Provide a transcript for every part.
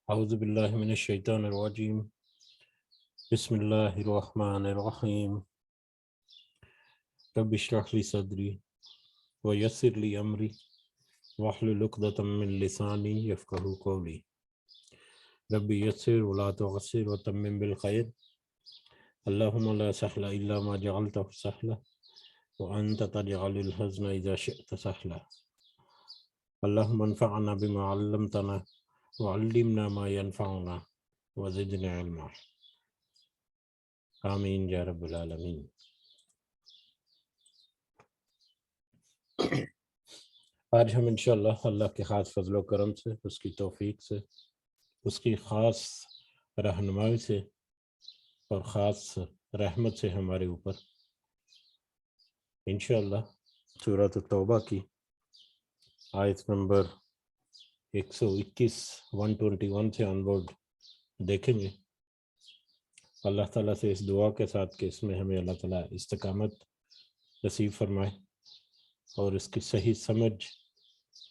اعوذ باللہ من الشیطان الرجیم بسم اللہ الرحمن الرحیم رب اشرح لی صدری ویسر لی امری واحلل عقدۃ من لسانی یفقہوا قولی رب یسر ولا تعسر وتمم بالخیر اللہم لا سہل الا ما جعلتہ سہلا وانت تجعل الحزن اذا شئت سہلا اللہم انفعنا بما علمتنا وعلمنا ما ينفعنا وزدنا علما آمین یا رب العالمین۔ آج ہم انشاءاللہ اللہ کے خاص فضل و کرم سے، اس کی توفیق سے، اس کی خاص رہنمائی سے اور خاص رحمت سے ہمارے اوپر انشاءاللہ سورۃ التوبہ کی آیت نمبر 121 121 سے آنورڈ دیکھیں گے۔ اللہ تعالیٰ سے اس دعا کے ساتھ کہ اس میں ہمیں اللہ تعالیٰ استقامت نصیب فرمائے اور اس کی صحیح سمجھ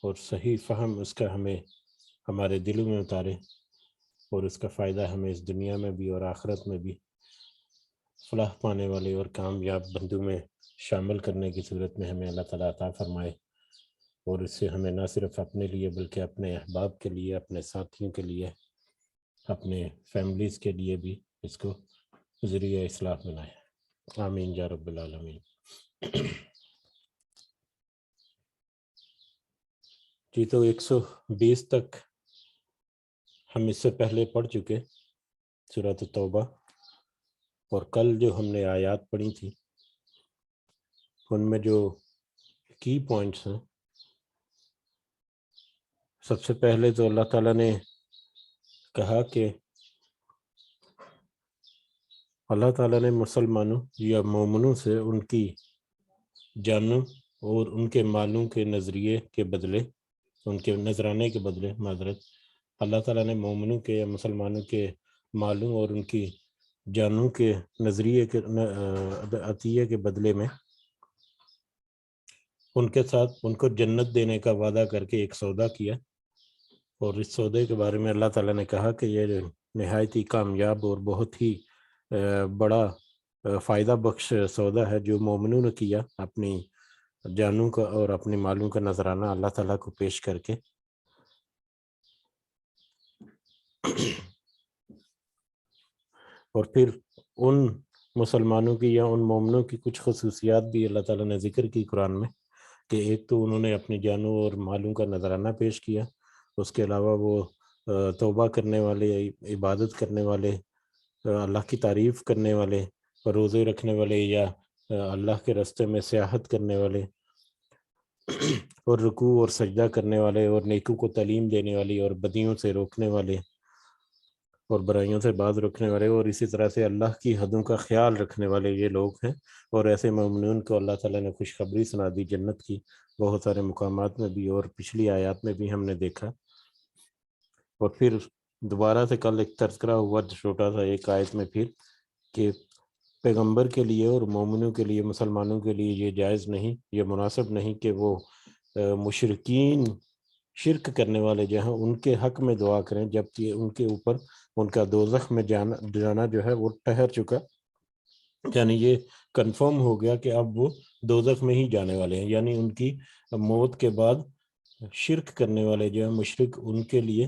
اور صحیح فہم اس کا ہمیں ہمارے دلوں میں اتارے اور اس کا فائدہ ہمیں اس دنیا میں بھی اور آخرت میں بھی فلاح پانے والے اور کامیاب بندوں میں شامل کرنے کی صورت میں ہمیں اللہ تعالیٰ عطا فرمائے، اور اس سے ہمیں نہ صرف اپنے لیے بلکہ اپنے احباب کے لیے، اپنے ساتھیوں کے لیے، اپنے فیملیز کے لیے بھی اس کو ذریعہ اصلاح بنائے۔ آمین یا رب العالمین۔ جی تو 120 تک ہم اس سے پہلے پڑھ چکے سورۃ التوبہ، اور کل جو ہم نے آیات پڑھی تھی ان میں جو کی پوائنٹس ہیں، سب سے پہلے تو اللہ تعالیٰ نے کہا کہ اللہ تعالیٰ نے مسلمانوں یا مومنوں سے ان کی جانوں اور ان کے مالوں کے نظریے کے بدلے، ان کے نذرانے کے بدلے اللہ تعالیٰ نے مومنوں کے یا مسلمانوں کے مالوں اور ان کی جانوں کے نظریے کے عطیے کے بدلے میں ان کے ساتھ ان کو جنت دینے کا وعدہ کر کے ایک سودا کیا، اور اس سودے کے بارے میں اللہ تعالیٰ نے کہا کہ یہ نہایت ہی کامیاب اور بہت ہی بڑا فائدہ بخش سودا ہے جو مومنوں نے کیا، اپنی جانوں کا اور اپنے مالوں کا نذرانہ اللہ تعالیٰ کو پیش کر کے۔ اور پھر ان مسلمانوں کی یا ان مومنوں کی کچھ خصوصیات بھی اللہ تعالیٰ نے ذکر کی قرآن میں، کہ ایک تو انہوں نے اپنی جانوں اور مالوں کا نذرانہ پیش کیا، اس کے علاوہ وہ توبہ کرنے والے، عبادت کرنے والے، اللہ کی تعریف کرنے والے، روزے رکھنے والے، یا اللہ کے راستے میں سیاحت کرنے والے، اور رکوع اور سجدہ کرنے والے، اور نیکوں کو تعلیم دینے والی، اور بدیوں سے روکنے والے اور برائیوں سے باز رکھنے والے، اور اسی طرح سے اللہ کی حدوں کا خیال رکھنے والے یہ لوگ ہیں۔ اور ایسے مومنون کو اللہ تعالیٰ نے خوشخبری سنا دی جنت کی، بہت سارے مقامات میں بھی اور پچھلی آیات میں بھی ہم نے دیکھا۔ اور پھر دوبارہ سے کل ایک تذکرہ ہوا چھوٹا سا ایک آیت میں پھر، کہ پیغمبر کے لیے اور مومنوں کے لیے، مسلمانوں کے لیے یہ جائز نہیں، یہ مناسب نہیں کہ وہ مشرکین، شرک کرنے والے جو ہیں ان کے حق میں دعا کریں، جبکہ ان کے اوپر ان کا دوزخ میں جانا جو ہے وہ ٹھہر چکا، یعنی یہ کنفرم ہو گیا کہ اب وہ دوزخ میں ہی جانے والے ہیں، یعنی ان کی موت کے بعد شرک کرنے والے جو ہیں مشرک، ان کے لیے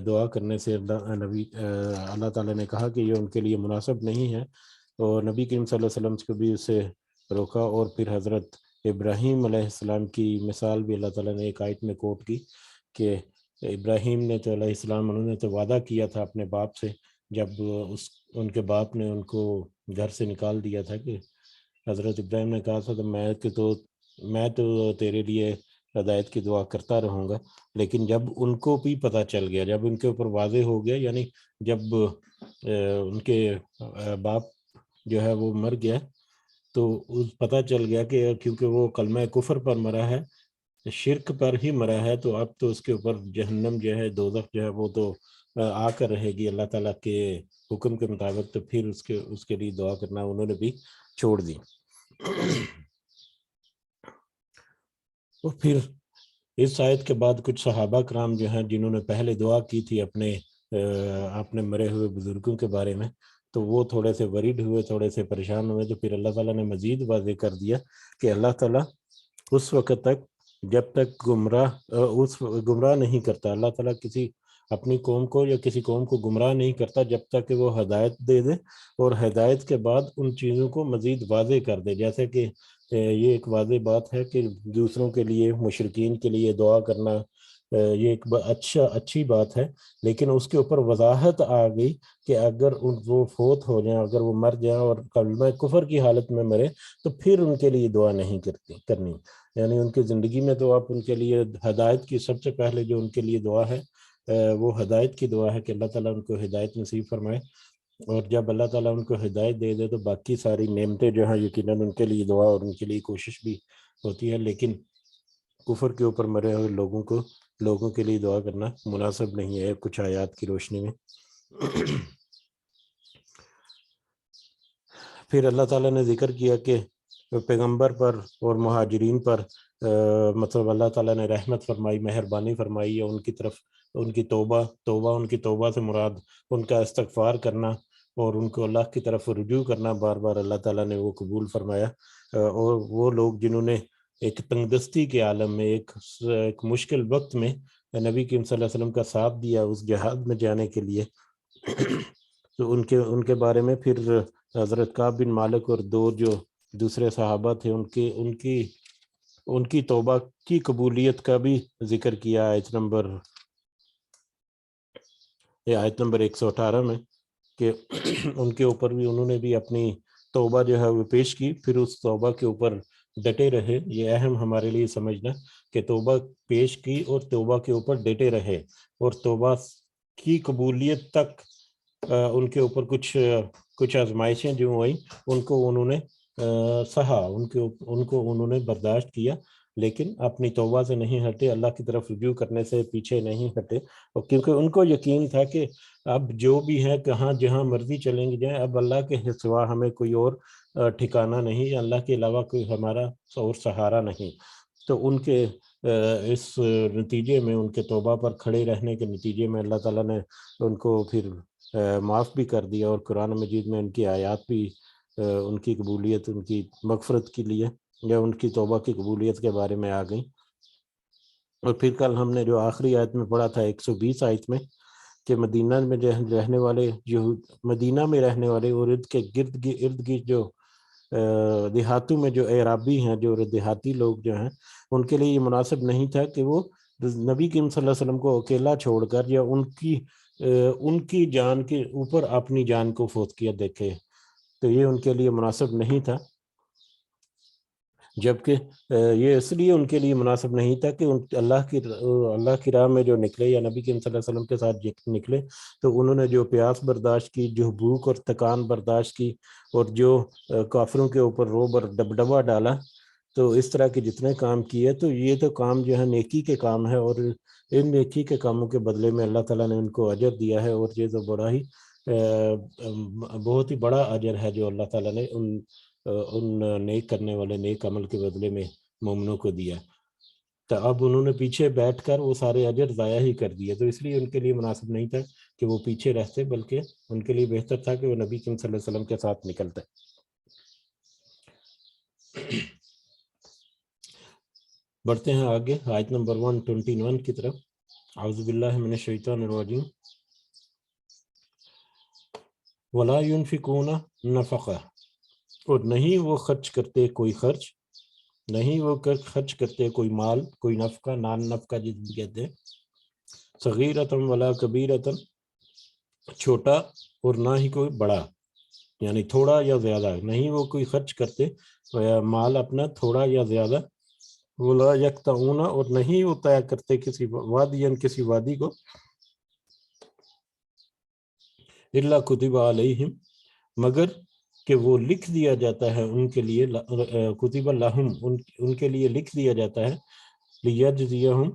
دعا کرنے سے اللہ تعالیٰ نے کہا کہ یہ ان کے لیے مناسب نہیں ہے، اور نبی کریم صلی اللہ علیہ وسلم کو بھی اسے روکا۔ اور پھر حضرت ابراہیم علیہ السلام کی مثال بھی اللہ تعالیٰ نے ایک آیت میں کوٹ کی، کہ ابراہیم نے تو علیہ السلام، انہوں نے تو وعدہ کیا تھا اپنے باپ سے، جب ان کے باپ نے ان کو گھر سے نکال دیا تھا، کہ حضرت ابراہیم نے کہا تھا میں تو تیرے لیے ہدایت کی دعا کرتا رہوں گا، لیکن جب ان کو بھی پتہ چل گیا، جب ان کے اوپر واضح ہو گیا، یعنی جب ان کے باپ جو ہے وہ مر گیا، تو پتہ چل گیا کہ کیونکہ وہ کلمہ کفر پر مرا ہے، شرک پر ہی مرا ہے، تو اب تو اس کے اوپر جہنم جو ہے، دوزخ جو ہے وہ تو آ کر رہے گی اللہ تعالیٰ کے حکم کے مطابق، تو پھر اس کے لیے دعا کرنا انہوں نے بھی چھوڑ دی۔ اور پھر اس آیت کے بعد کچھ صحابہ کرام جو ہیں جنہوں نے پہلے دعا کی تھی اپنے اپنے مرے ہوئے بزرگوں کے بارے میں، تو وہ تھوڑے سے وریڈ ہوئے، تھوڑے سے پریشان ہوئے، تو پھر اللہ تعالیٰ نے مزید واضح کر دیا کہ اللہ تعالیٰ اس وقت تک جب تک گمراہ نہیں کرتا، اللہ تعالیٰ کسی اپنی قوم کو یا کسی قوم کو گمراہ نہیں کرتا جب تک کہ وہ ہدایت دے دے، اور ہدایت کے بعد ان چیزوں کو مزید واضح کر دے. جیسے کہ یہ ایک واضح بات ہے کہ دوسروں کے لیے، مشرکین کے لیے دعا کرنا، یہ ایک اچھی بات ہے، لیکن اس کے اوپر وضاحت آ گئی کہ اگر وہ فوت ہو جائیں، اگر وہ مر جائیں اور کلمہ کفر کی حالت میں مرے، تو پھر ان کے لیے دعا نہیں کرنی. یعنی ان کی زندگی میں تو آپ ان کے لیے ہدایت کی سب سے پہلے جو ان کے لیے دعا ہے وہ ہدایت کی دعا ہے کہ اللہ تعالیٰ ان کو ہدایت نصیب فرمائے، اور جب اللہ تعالیٰ ان کو ہدایت دے دے تو باقی ساری نعمتیں جو ہیں یقیناً ان کے لیے دعا اور ان کے لیے کوشش بھی ہوتی ہے. لیکن کفر کے اوپر مرے ہوئے لوگوں کے لیے دعا کرنا مناسب نہیں ہے کچھ آیات کی روشنی میں. پھر اللہ تعالیٰ نے ذکر کیا کہ پیغمبر پر اور مہاجرین پر مطلب اللہ تعالیٰ نے رحمت فرمائی، مہربانی فرمائی ہے ان کی طرف. ان کی توبہ سے مراد ان کا استغفار کرنا اور ان کو اللہ کی طرف رجوع کرنا بار بار اللہ تعالیٰ نے وہ قبول فرمایا. اور وہ لوگ جنہوں نے ایک تنگدستی کے عالم میں، ایک مشکل وقت میں نبی کریم صلی اللہ علیہ وسلم کا ساتھ دیا اس جہاد میں جانے کے لیے، تو ان کے بارے میں پھر حضرت کعب بن مالک اور دو جو دوسرے صحابہ تھے ان کی توبہ کی قبولیت کا بھی ذکر کیا آیت نمبر 118 میں، کہ ان کے اوپر بھی انہوں نے بھی اپنی توبہ جو ہے وہ پیش کی، پھر اس توبہ کے اوپر ڈٹے رہے. یہ اہم ہمارے لیے سمجھنا کہ توبہ پیش کی اور توبہ کے اوپر ڈٹے رہے، اور توبہ کی قبولیت تک ان کے اوپر کچھ آزمائشیں جو ہوئیں ان کو انہوں نے سہا، ان کو انہوں نے برداشت کیا، لیکن اپنی توبہ سے نہیں ہٹے، اللہ کی طرف رجوع کرنے سے پیچھے نہیں ہٹے. اور کیونکہ ان کو یقین تھا کہ اب جو بھی ہے کہاں جہاں مرضی چلیں گے جائیں، اب اللہ کے سوا ہمیں کوئی اور ٹھکانہ نہیں، اللہ کے علاوہ کوئی ہمارا اور سہارا نہیں. تو ان کے اس نتیجے میں، ان کے توبہ پر کھڑے رہنے کے نتیجے میں اللہ تعالیٰ نے ان کو پھر معاف بھی کر دیا، اور قرآن مجید میں ان کی آیات بھی ان کی قبولیت، ان کی مغفرت کے لیے یا ان کی توبہ کی قبولیت کے بارے میں آ گئیں. اور پھر کل ہم نے جو آخری آیت میں پڑھا تھا 120 آیت میں، کہ مدینہ میں رہنے والے اور ارد گرد جو دیہاتوں میں جو اعرابی ہیں، جو دیہاتی لوگ جو ہیں، ان کے لیے یہ مناسب نہیں تھا کہ وہ نبی کریم صلی اللہ علیہ وسلم کو اکیلا چھوڑ کر یا ان کی جان کے اوپر اپنی جان کو فوت کیا دیکھے. تو یہ ان کے لیے مناسب نہیں تھا، جبکہ یہ اس لیے ان کے لیے مناسب نہیں تھا کہ اللہ کی راہ میں جو نکلے یا نبی کریم صلی اللہ علیہ وسلم کے ساتھ نکلے، تو انہوں نے جو پیاس برداشت کی، جو بھوک اور تکان برداشت کی، اور جو کافروں کے اوپر روب اور دبدبہ ڈالا، تو اس طرح کے جتنے کام کیے، تو یہ تو کام جو ہے نیکی کے کام ہے، اور ان نیکی کے کاموں کے بدلے میں اللہ تعالیٰ نے ان کو اجر دیا ہے. اور یہ تو بہت ہی بڑا اجر ہے جو اللہ تعالیٰ نے ان نیک کرنے والے نیک عمل کے بدلے میں مومنوں کو دیا. تو اب انہوں نے پیچھے بیٹھ کر وہ سارے اجر ضائع ہی کر دیے، تو اس لیے ان کے لیے مناسب نہیں تھا کہ وہ پیچھے رہتے، بلکہ ان کے لیے بہتر تھا کہ وہ نبی کریم صلی اللہ علیہ وسلم کے ساتھ نکلتے. بڑھتے ہیں آگے آیت نمبر 121 کی طرف. اعوذ باللہ من الشیطان الرجیم. ولا ينفقون نفقہ، اور نہیں وہ خرچ کرتے کوئی خرچ، نہیں وہ خرچ کرتے کوئی مال، کوئی نفقہ، نان نفقہ جس بھی کہتے ہیں، صغیرۃ ولا کبیرۃ، چھوٹا اور نہ ہی کوئی بڑا، یعنی تھوڑا یا زیادہ، نہیں وہ کوئی خرچ کرتے مال اپنا تھوڑا یا زیادہ. ولا یقطعون، اور نہیں وہ طے کرتے کسی وادی کو، الا کتب علیہم، مگر کہ وہ لکھ دیا جاتا ہے ان کے لیے، کتب لہم، ان کے لیے لکھ دیا جاتا ہے، لیجزیہم،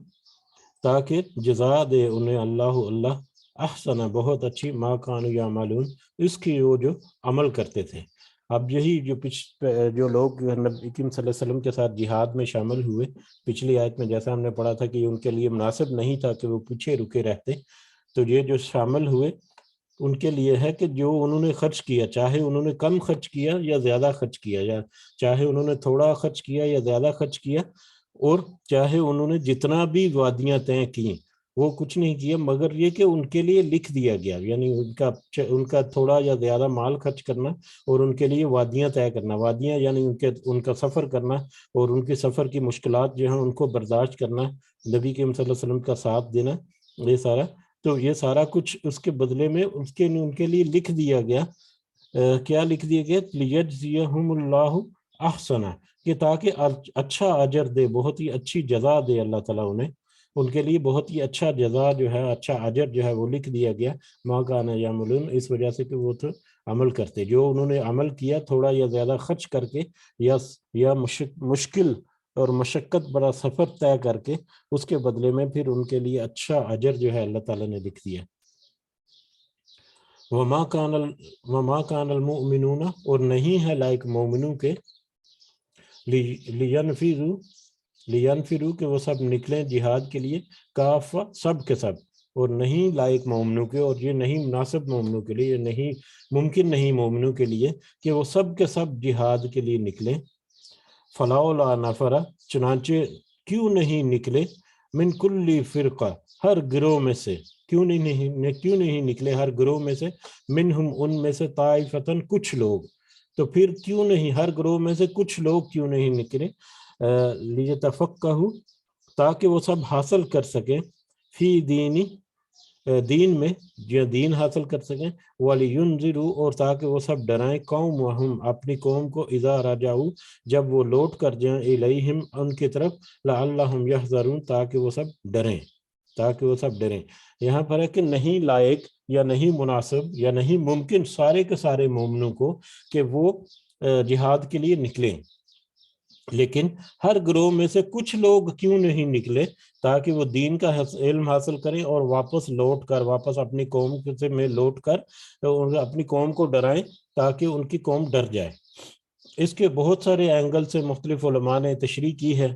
تاکہ جزا دے انہیں اللہ احسن، بہت اچھی، ما کانوا یعملون، اس کی وہ جو عمل کرتے تھے. اب یہی جو لوگ نبی کریم صلی اللہ علیہ وسلم کے ساتھ جہاد میں شامل ہوئے، پچھلی آیت میں جیسا ہم نے پڑھا تھا کہ ان کے لیے مناسب نہیں تھا کہ وہ پیچھے رکے رہتے، تو یہ جو شامل ہوئے ان کے لیے ہے کہ جو انہوں نے خرچ کیا، چاہے انہوں نے کم خرچ کیا یا زیادہ خرچ کیا، یا چاہے انہوں نے تھوڑا خرچ کیا یا زیادہ خرچ کیا، اور چاہے انہوں نے جتنا بھی وادیاں طے کی وہ کچھ نہیں کیا، مگر یہ کہ ان کے لیے لکھ دیا گیا، یعنی ان کا تھوڑا یا زیادہ مال خرچ کرنا اور ان کے لیے وادیاں طے کرنا، وادیاں یعنی ان کا سفر کرنا اور ان کے سفر کی مشکلات جو ہیں ان کو برداشت کرنا، نبی کریم صلی اللہ علیہ وسلم کا ساتھ دینا، یہ سارا، تو یہ سارا کچھ اس کے بدلے میں ان کے لیے لکھ دیا گیا۔ کیا لکھ دیا گیا؟ لیجزیہم اللہ احسنہ، کہ تاکہ اچھا اجر دے، بہت ہی اچھی جزا دے اللہ تعالیٰ انہیں، ان کے لیے بہت ہی اچھا جزا جو ہے، اچھا اجر جو ہے وہ لکھ دیا گیا، ما کان یعملون، اس وجہ سے کہ وہ تو عمل کرتے، جو انہوں نے عمل کیا تھوڑا یا زیادہ خرچ کر کے یا مشکل اور مشقت بڑا سفر طے کر کے، اس کے بدلے میں پھر ان کے لیے اچھا اجر جو ہے اللہ تعالیٰ نے لکھ دیا۔ وما کان المؤمنون، اور نہیں ہے لائق مومنوں کے، لینفروا کہ وہ سب نکلیں جہاد کے لیے، کافہ سب کے سب، اور نہیں لائق مومنوں کے، اور یہ نہیں مناسب مومنوں کے لیے، یہ نہیں ممکن نہیں مومنوں کے لیے کہ وہ سب کے سب جہاد کے لیے نکلیں۔ فلولا نفر، چنانچہ کیوں نہیں نکلے، من کل فرقہ، ہر گروہ میں سے، کیوں نہیں نکلے ہر گروہ میں سے، منہم ان میں سے، طائفتن کچھ لوگ، تو پھر کیوں نہیں ہر گروہ میں سے کچھ لوگ کیوں نہیں نکلے، لیتفقہوا، تاکہ وہ سب حاصل کر سکیں، فی دین میں، جو دین حاصل کر سکیں، وَلِيُنذِرُوا، اور تاکہ وہ سب ڈرائیں، قومہم، اپنی قوم کو، اذا رجعوا، جب وہ لوٹ کر جائیں، الیہم، ان کی طرف، لعلہم یحذرون، تاکہ وہ سب ڈریں، یہاں پر ہے کہ نہیں لائق یا نہیں مناسب یا نہیں ممکن سارے کے سارے مومنوں کو کہ وہ جہاد کے لیے نکلیں، لیکن ہر گروہ میں سے کچھ لوگ کیوں نہیں نکلے، تاکہ وہ دین کا علم حاصل کریں اور واپس اپنی قوم میں لوٹ کر اپنی قوم کو ڈرائیں، تاکہ ان کی قوم ڈر جائے۔ اس کے بہت سارے اینگل سے مختلف علماء نے تشریح کی ہے۔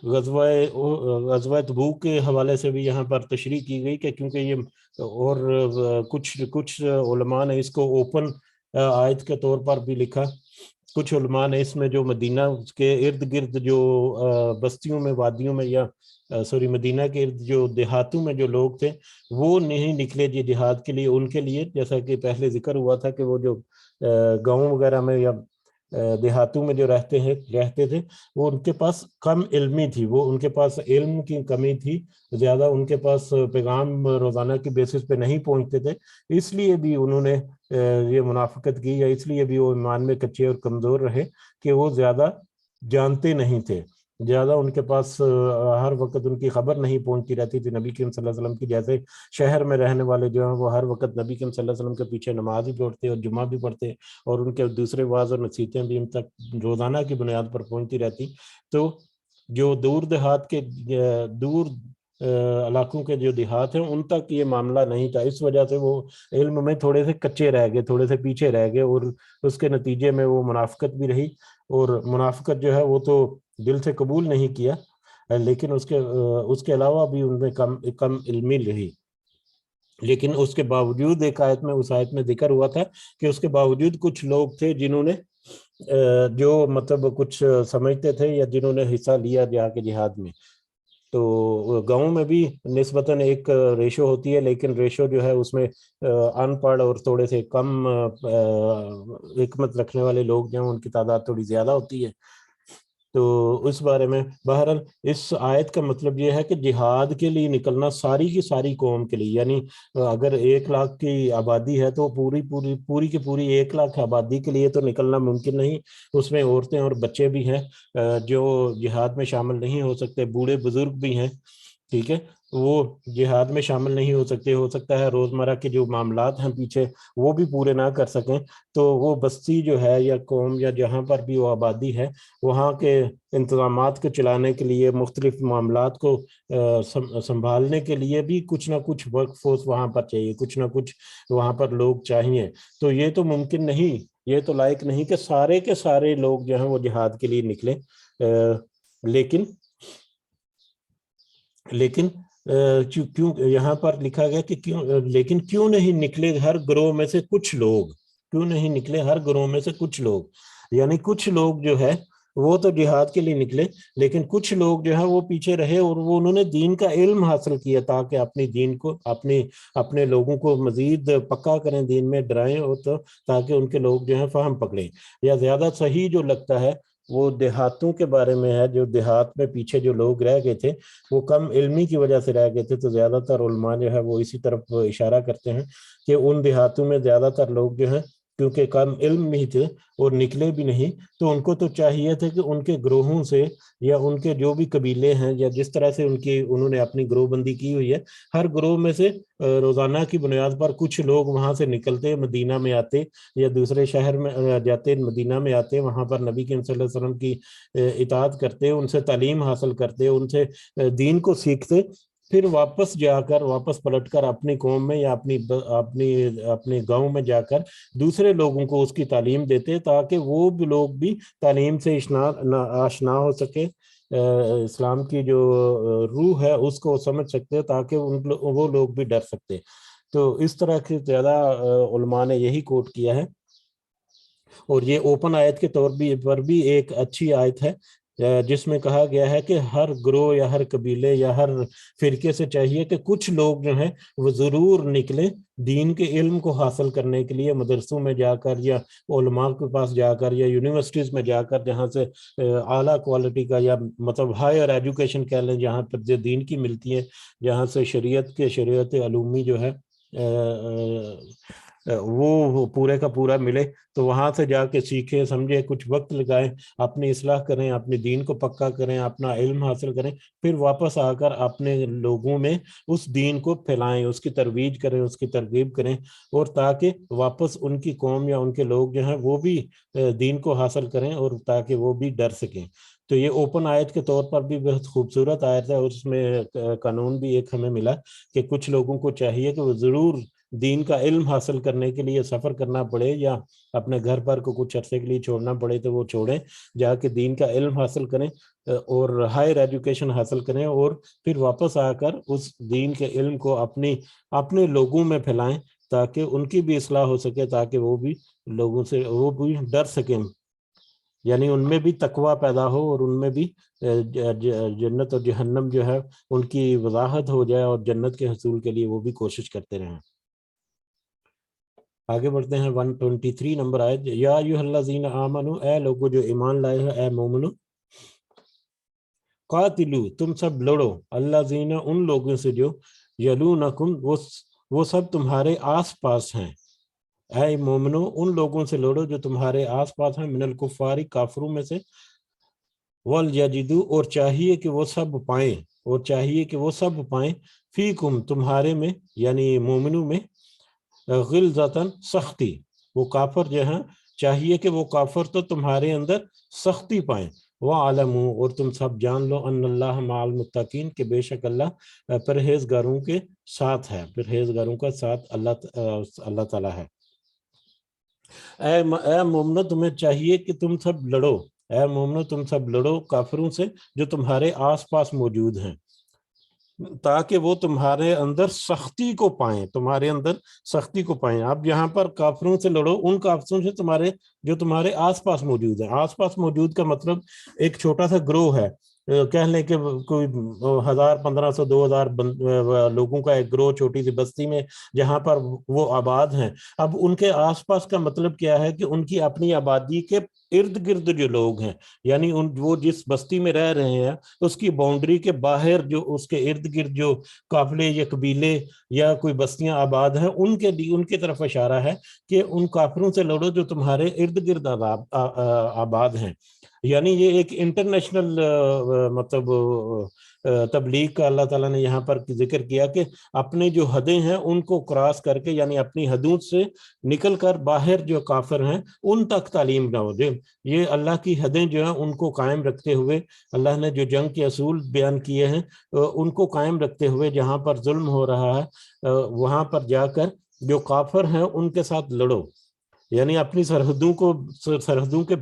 غزوہ تبوک کے حوالے سے بھی یہاں پر تشریح کی گئی کہ کیونکہ یہ، اور کچھ علماء نے اس کو اوپن آیت کے طور پر بھی لکھا، کچھ علماء نے اس میں جو مدینہ کے ارد گرد جو بستیوں میں، وادیوں میں، یا مدینہ کے ارد جو دیہاتوں میں جو لوگ تھے وہ نہیں نکلے جہاد کے لیے، ان کے لیے جیسا کہ پہلے ذکر ہوا تھا کہ وہ جو گاؤں وغیرہ میں یا دیہاتوں میں جو رہتے تھے، وہ ان کے پاس کم علمی تھی، وہ ان کے پاس علم کی کمی تھی، زیادہ ان کے پاس پیغام روزانہ کی بیسس پہ نہیں پہنچتے تھے، اس لیے بھی انہوں نے یہ منافقت کی، یا اس لیے بھی وہ ایمان میں کچے اور کمزور رہے کہ وہ زیادہ جانتے نہیں تھے، زیادہ ان کے پاس ہر وقت ان کی خبر نہیں پہنچتی رہتی تھی نبی کریم صلی اللہ علیہ وسلم کی، جیسے شہر میں رہنے والے جو ہیں وہ ہر وقت نبی کریم صلی اللہ علیہ وسلم کے پیچھے نماز بھی پڑھتے اور جمعہ بھی پڑھتے، اور ان کے دوسرے واعظ اور نصیحتیں بھی ان تک روزانہ کی بنیاد پر پہنچتی رہتی، تو جو دور دیہات کے دور علاقوں کے جو دیہات ہیں ان تک یہ معاملہ نہیں تھا، اس وجہ سے وہ علم میں تھوڑے سے کچے رہ گئے، تھوڑے سے پیچھے رہ گئے، اور اس کے نتیجے میں وہ منافقت بھی رہی، اور منافقت جو ہے وہ تو دل سے قبول نہیں کیا، لیکن اس کے علاوہ بھی ان میں کم علمی رہی، لیکن اس کے باوجود اس آیت میں ذکر ہوا تھا کہ اس کے باوجود کچھ لوگ تھے جنہوں نے جو مطلب کچھ سمجھتے تھے یا جنہوں نے حصہ لیا جا کے جہاد میں، تو گاؤں میں بھی نسبتاً ایک ریشو ہوتی ہے، لیکن ریشو جو ہے اس میں ان پڑھ اور تھوڑے سے کم حکمت رکھنے والے لوگ جو ہیں ان کی تعداد تھوڑی زیادہ ہوتی ہے، تو اس بارے میں بہرحال اس آیت کا مطلب یہ ہے کہ جہاد کے لیے نکلنا ساری کی ساری قوم کے لیے، یعنی اگر 1,00,000 کی آبادی ہے تو پوری کی پوری 1,00,000 آبادی کے لیے تو نکلنا ممکن نہیں، اس میں عورتیں اور بچے بھی ہیں جو جہاد میں شامل نہیں ہو سکتے، بوڑھے بزرگ بھی ہیں، ٹھیک ہے، وہ جہاد میں شامل نہیں ہو سکتا ہے روزمرہ کے جو معاملات ہیں پیچھے وہ بھی پورے نہ کر سکیں، تو وہ بستی جو ہے یا قوم یا جہاں پر بھی وہ آبادی ہے وہاں کے انتظامات کو چلانے کے لیے، مختلف معاملات کو سنبھالنے کے لیے بھی کچھ نہ کچھ ورک فورس وہاں پر چاہیے، کچھ نہ کچھ وہاں پر لوگ چاہیے، تو یہ تو ممکن نہیں، یہ تو لائق نہیں کہ سارے کے سارے لوگ جو ہیں وہ جہاد کے لیے نکلیں، لیکن کیوں یہاں پر لکھا گیا کہ لیکن کیوں نہیں نکلے ہر گروہ میں سے کچھ لوگ، کیوں نہیں نکلے ہر گروہ میں سے کچھ لوگ، یعنی کچھ لوگ جو ہے وہ تو جہاد کے لیے نکلے، لیکن کچھ لوگ جو ہے وہ پیچھے رہے اور وہ انہوں نے دین کا علم حاصل کیا تاکہ اپنی دین کو اپنے لوگوں کو مزید پکا کریں، دین میں ڈرائیں، اور تاکہ ان کے لوگ جو ہیں فہم پکڑیں۔ یا زیادہ صحیح جو لگتا ہے وہ دیہاتوں کے بارے میں ہے، جو دیہات میں پیچھے جو لوگ رہ گئے تھے وہ کم علمی کی وجہ سے رہ گئے تھے، تو زیادہ تر علماء جو ہے وہ اسی طرف اشارہ کرتے ہیں کہ ان دیہاتوں میں زیادہ تر لوگ جو ہیں کیونکہ کم علم ہی تھے اور نکلے بھی نہیں، تو ان کو تو چاہیے تھے کہ ان کے گروہوں سے یا ان کے جو بھی قبیلے ہیں یا جس طرح سے انہوں نے اپنی گروہ بندی کی ہوئی ہے، ہر گروہ میں سے روزانہ کی بنیاد پر کچھ لوگ وہاں سے نکلتے، مدینہ میں آتے یا دوسرے شہر میں جاتے، مدینہ میں آتے، وہاں پر نبی کریم صلی اللہ علیہ وسلم کی اطاعت کرتے، ان سے تعلیم حاصل کرتے، ان سے دین کو سیکھتے، پھر واپس پلٹ کر اپنی قوم میں یا اپنے گاؤں میں جا کر دوسرے لوگوں کو اس کی تعلیم دیتے تاکہ وہ بھی لوگ بھی تعلیم سے آشنا ہو سکے، اسلام کی جو روح ہے اس کو سمجھ سکتے تاکہ وہ لوگ بھی ڈر سکتے۔ تو اس طرح کے زیادہ علماء نے یہی کوٹ کیا ہے، اور یہ اوپن آیت کے طور پر بھی ایک اچھی آیت ہے جس میں کہا گیا ہے کہ ہر گروہ یا ہر قبیلے یا ہر فرقے سے چاہیے کہ کچھ لوگ جو ہیں وہ ضرور نکلیں دین کے علم کو حاصل کرنے کے لیے، مدرسوں میں جا کر یا علماء کے پاس جا کر یا یونیورسٹیز میں جا کر، جہاں سے اعلیٰ کوالٹی کا یا مطلب ہائر ایجوکیشن کہہ لیں، جہاں پر جو دین کی ملتی ہے، جہاں سے شریعت علومی جو ہے وہ پورے کا پورا ملے، تو وہاں سے جا کے سیکھیں، سمجھیں، کچھ وقت لگائیں، اپنی اصلاح کریں، اپنے دین کو پکا کریں، اپنا علم حاصل کریں، پھر واپس آ کر اپنے لوگوں میں اس دین کو پھیلائیں، اس کی ترویج کریں، اس کی ترغیب کریں، اور تاکہ واپس ان کی قوم یا ان کے لوگ جو ہیں وہ بھی دین کو حاصل کریں اور تاکہ وہ بھی ڈر سکیں۔ تو یہ اوپن آیت کے طور پر بھی بہت خوبصورت آیت ہے، اور اس میں قانون بھی ایک ہمیں ملا کہ کچھ لوگوں کو چاہیے کہ وہ ضرور دین کا علم حاصل کرنے کے لیے سفر کرنا پڑے یا اپنے گھر پر کو کچھ عرصے کے لیے چھوڑنا پڑے تو وہ چھوڑیں، جا کے دین کا علم حاصل کریں اور ہائر ایجوکیشن حاصل کریں، اور پھر واپس آ کر اس دین کے علم کو اپنے لوگوں میں پھیلائیں تاکہ ان کی بھی اصلاح ہو سکے، تاکہ وہ بھی لوگوں سے وہ بھی ڈر سکیں، یعنی ان میں بھی تقویٰ پیدا ہو اور ان میں بھی جنت اور جہنم جو ہے ان کی وضاحت ہو جائے، اور جنت کے حصول کے لیے وہ بھی کوشش کرتے رہیں۔ آگے بڑھتے ہیں 123 نمبر آیت، یا ایھا الذین آمنو، اے لوگو جو ایمان لائے ہو، اے مومنو، قاتلو، تم سب لڑو، الذین، ان لوگوں سے جو یلونکم، وہ سب تمہارے آس پاس ہیں، اے مومنو ان لوگوں سے لڑو جو تمہارے آس پاس ہیں، من الکفار، کافروں میں سے، ولیجدوا، اور چاہیے کہ وہ سب پائیں، فیکم، تمہارے میں، یعنی مومنوں میں، غلظتاً، سختی، وہ کافر جو ہیں چاہیے کہ وہ کافر تو تمہارے اندر سختی پائیں، وَعَلَمُوا، اور تم سب جان لو، ان اللہ مع المتقین، کہ بے شک اللہ پرہیزگاروں کے ساتھ ہے، پرہیزگاروں کا ساتھ اللہ تعالیٰ ہے۔ اے مومنو تمہیں چاہیے کہ تم سب لڑو، اے مومنو تم سب لڑو کافروں سے جو تمہارے آس پاس موجود ہیں، تاکہ وہ تمہارے اندر سختی کو پائیں، تمہارے اندر سختی کو پائیں۔ اب یہاں پر کافروں سے لڑو، ان کافروں سے جو تمہارے آس پاس موجود ہیں۔ آس پاس موجود کا مطلب ایک چھوٹا سا گروہ ہے، کہہ لیں کہ کوئی 1000 1500 2000 لوگوں کا ایک گروہ، چھوٹی سی بستی میں جہاں پر وہ آباد ہیں۔ اب ان کے آس پاس کا مطلب کیا ہے کہ ان کی اپنی آبادی کے ارد گرد جو لوگ ہیں، یعنی وہ جس بستی میں رہ رہے ہیں اس کی باؤنڈری کے باہر جو اس کے ارد گرد جو قافلے یا قبیلے یا کوئی بستیاں آباد ہیں، ان کی طرف اشارہ ہے کہ ان کافروں سے لڑو جو تمہارے ارد گرد آباد ہیں۔ یعنی یہ ایک انٹرنیشنل مطلب تبلیغ کا اللہ تعالیٰ نے یہاں پر ذکر کیا کہ اپنے جو حدیں ہیں ان کو کراس کر کے، یعنی اپنی حدود سے نکل کر باہر جو کافر ہیں ان تک تعلیم نہ ہو دے۔ یہ اللہ کی حدیں جو ہیں ان کو قائم رکھتے ہوئے، اللہ نے جو جنگ کے اصول بیان کیے ہیں ان کو قائم رکھتے ہوئے، جہاں پر ظلم ہو رہا ہے وہاں پر جا کر جو کافر ہیں ان کے ساتھ لڑو، یعنی اپنی سرحدوں کے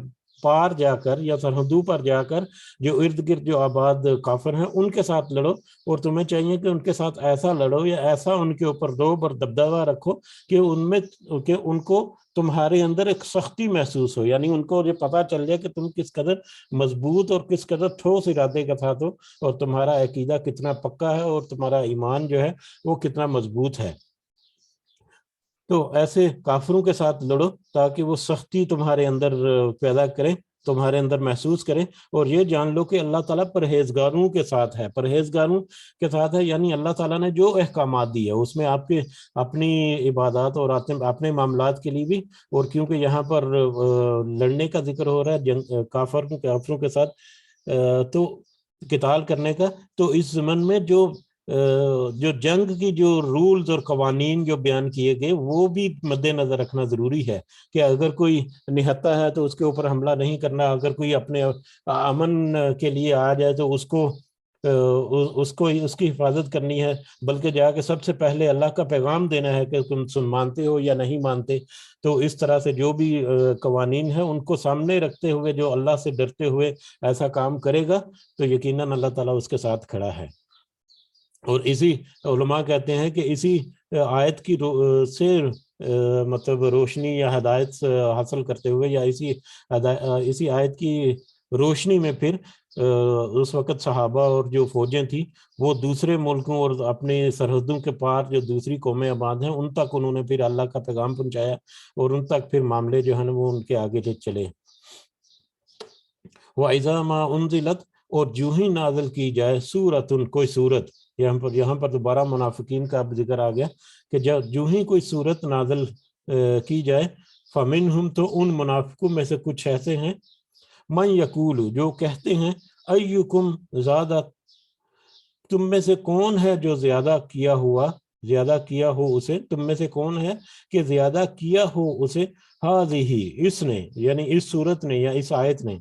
پار جا کر یا سرحدوں پر جا کر جو ارد گرد جو آباد کافر ہیں ان کے ساتھ لڑو، اور تمہیں چاہیے کہ ان کے ساتھ ایسا لڑو یا ایسا ان کے اوپر روب اور دبدبہ رکھو کہ ان کو تمہارے اندر ایک سختی محسوس ہو، یعنی ان کو یہ پتہ چل جائے کہ تم کس قدر مضبوط اور کس قدر ٹھوس ارادے کے ساتھ ہو، اور تمہارا عقیدہ کتنا پکا ہے اور تمہارا ایمان جو ہے وہ کتنا مضبوط ہے۔ تو ایسے کافروں کے ساتھ لڑو تاکہ وہ سختی تمہارے اندر پیدا کریں، تمہارے اندر محسوس کریں، اور یہ جان لو کہ اللہ تعالیٰ پرہیزگاروں کے ساتھ ہے۔ پرہیزگاروں کے ساتھ ہے یعنی اللہ تعالیٰ نے جو احکامات دی ہے اس میں آپ کے اپنی عبادات اور اپنے معاملات کے لیے بھی، اور کیونکہ یہاں پر لڑنے کا ذکر ہو رہا ہے کافروں کے ساتھ تو قتال کرنے کا، تو اس ضمن میں جو جنگ کی جو رولز اور قوانین جو بیان کیے گئے وہ بھی مد نظر رکھنا ضروری ہے کہ اگر کوئی نہتا ہے تو اس کے اوپر حملہ نہیں کرنا، اگر کوئی اپنے امن کے لیے آ جائے تو اس کو اس کی حفاظت کرنی ہے، بلکہ جا کے سب سے پہلے اللہ کا پیغام دینا ہے کہ تم مانتے ہو یا نہیں مانتے۔ تو اس طرح سے جو بھی قوانین ہیں ان کو سامنے رکھتے ہوئے جو اللہ سے ڈرتے ہوئے ایسا کام کرے گا تو یقیناً اللہ تعالیٰ اس کے ساتھ کھڑا ہے۔ اور اسی علماء کہتے ہیں کہ اسی آیت کی سے مطلب روشنی یا ہدایت حاصل کرتے ہوئے یا اسی آیت کی روشنی میں پھر اس وقت صحابہ اور جو فوجیں تھیں وہ دوسرے ملکوں اور اپنے سرحدوں کے پار جو دوسری قومیں آباد ہیں ان تک انہوں نے پھر اللہ کا پیغام پہنچایا، اور ان تک پھر معاملے جو ہیں وہ ان کے آگے چلے۔ وَإِذَا مَا أُنزِلَتْ، اور جو ہی نازل کی جائے سورتن، کوئی سورت، یہاں پر دوبارہ منافقین کا اب ذکر آ گیا کہ جو ہی کوئی سورت نازل کی جائے، فَمِنْهُمْ، تو ان منافقوں میں سے کچھ ایسے ہیں، مَنْ يَقُولُ، جو کہتے ہیں، أَيُّكُمْ زَادَ، تم میں سے کون ہے جو زیادہ کیا ہو اسے، تم میں سے کون ہے کہ زیادہ کیا ہو اسے، هَذِهِ، اس نے یعنی اس سورت نے یا اس آیت نے،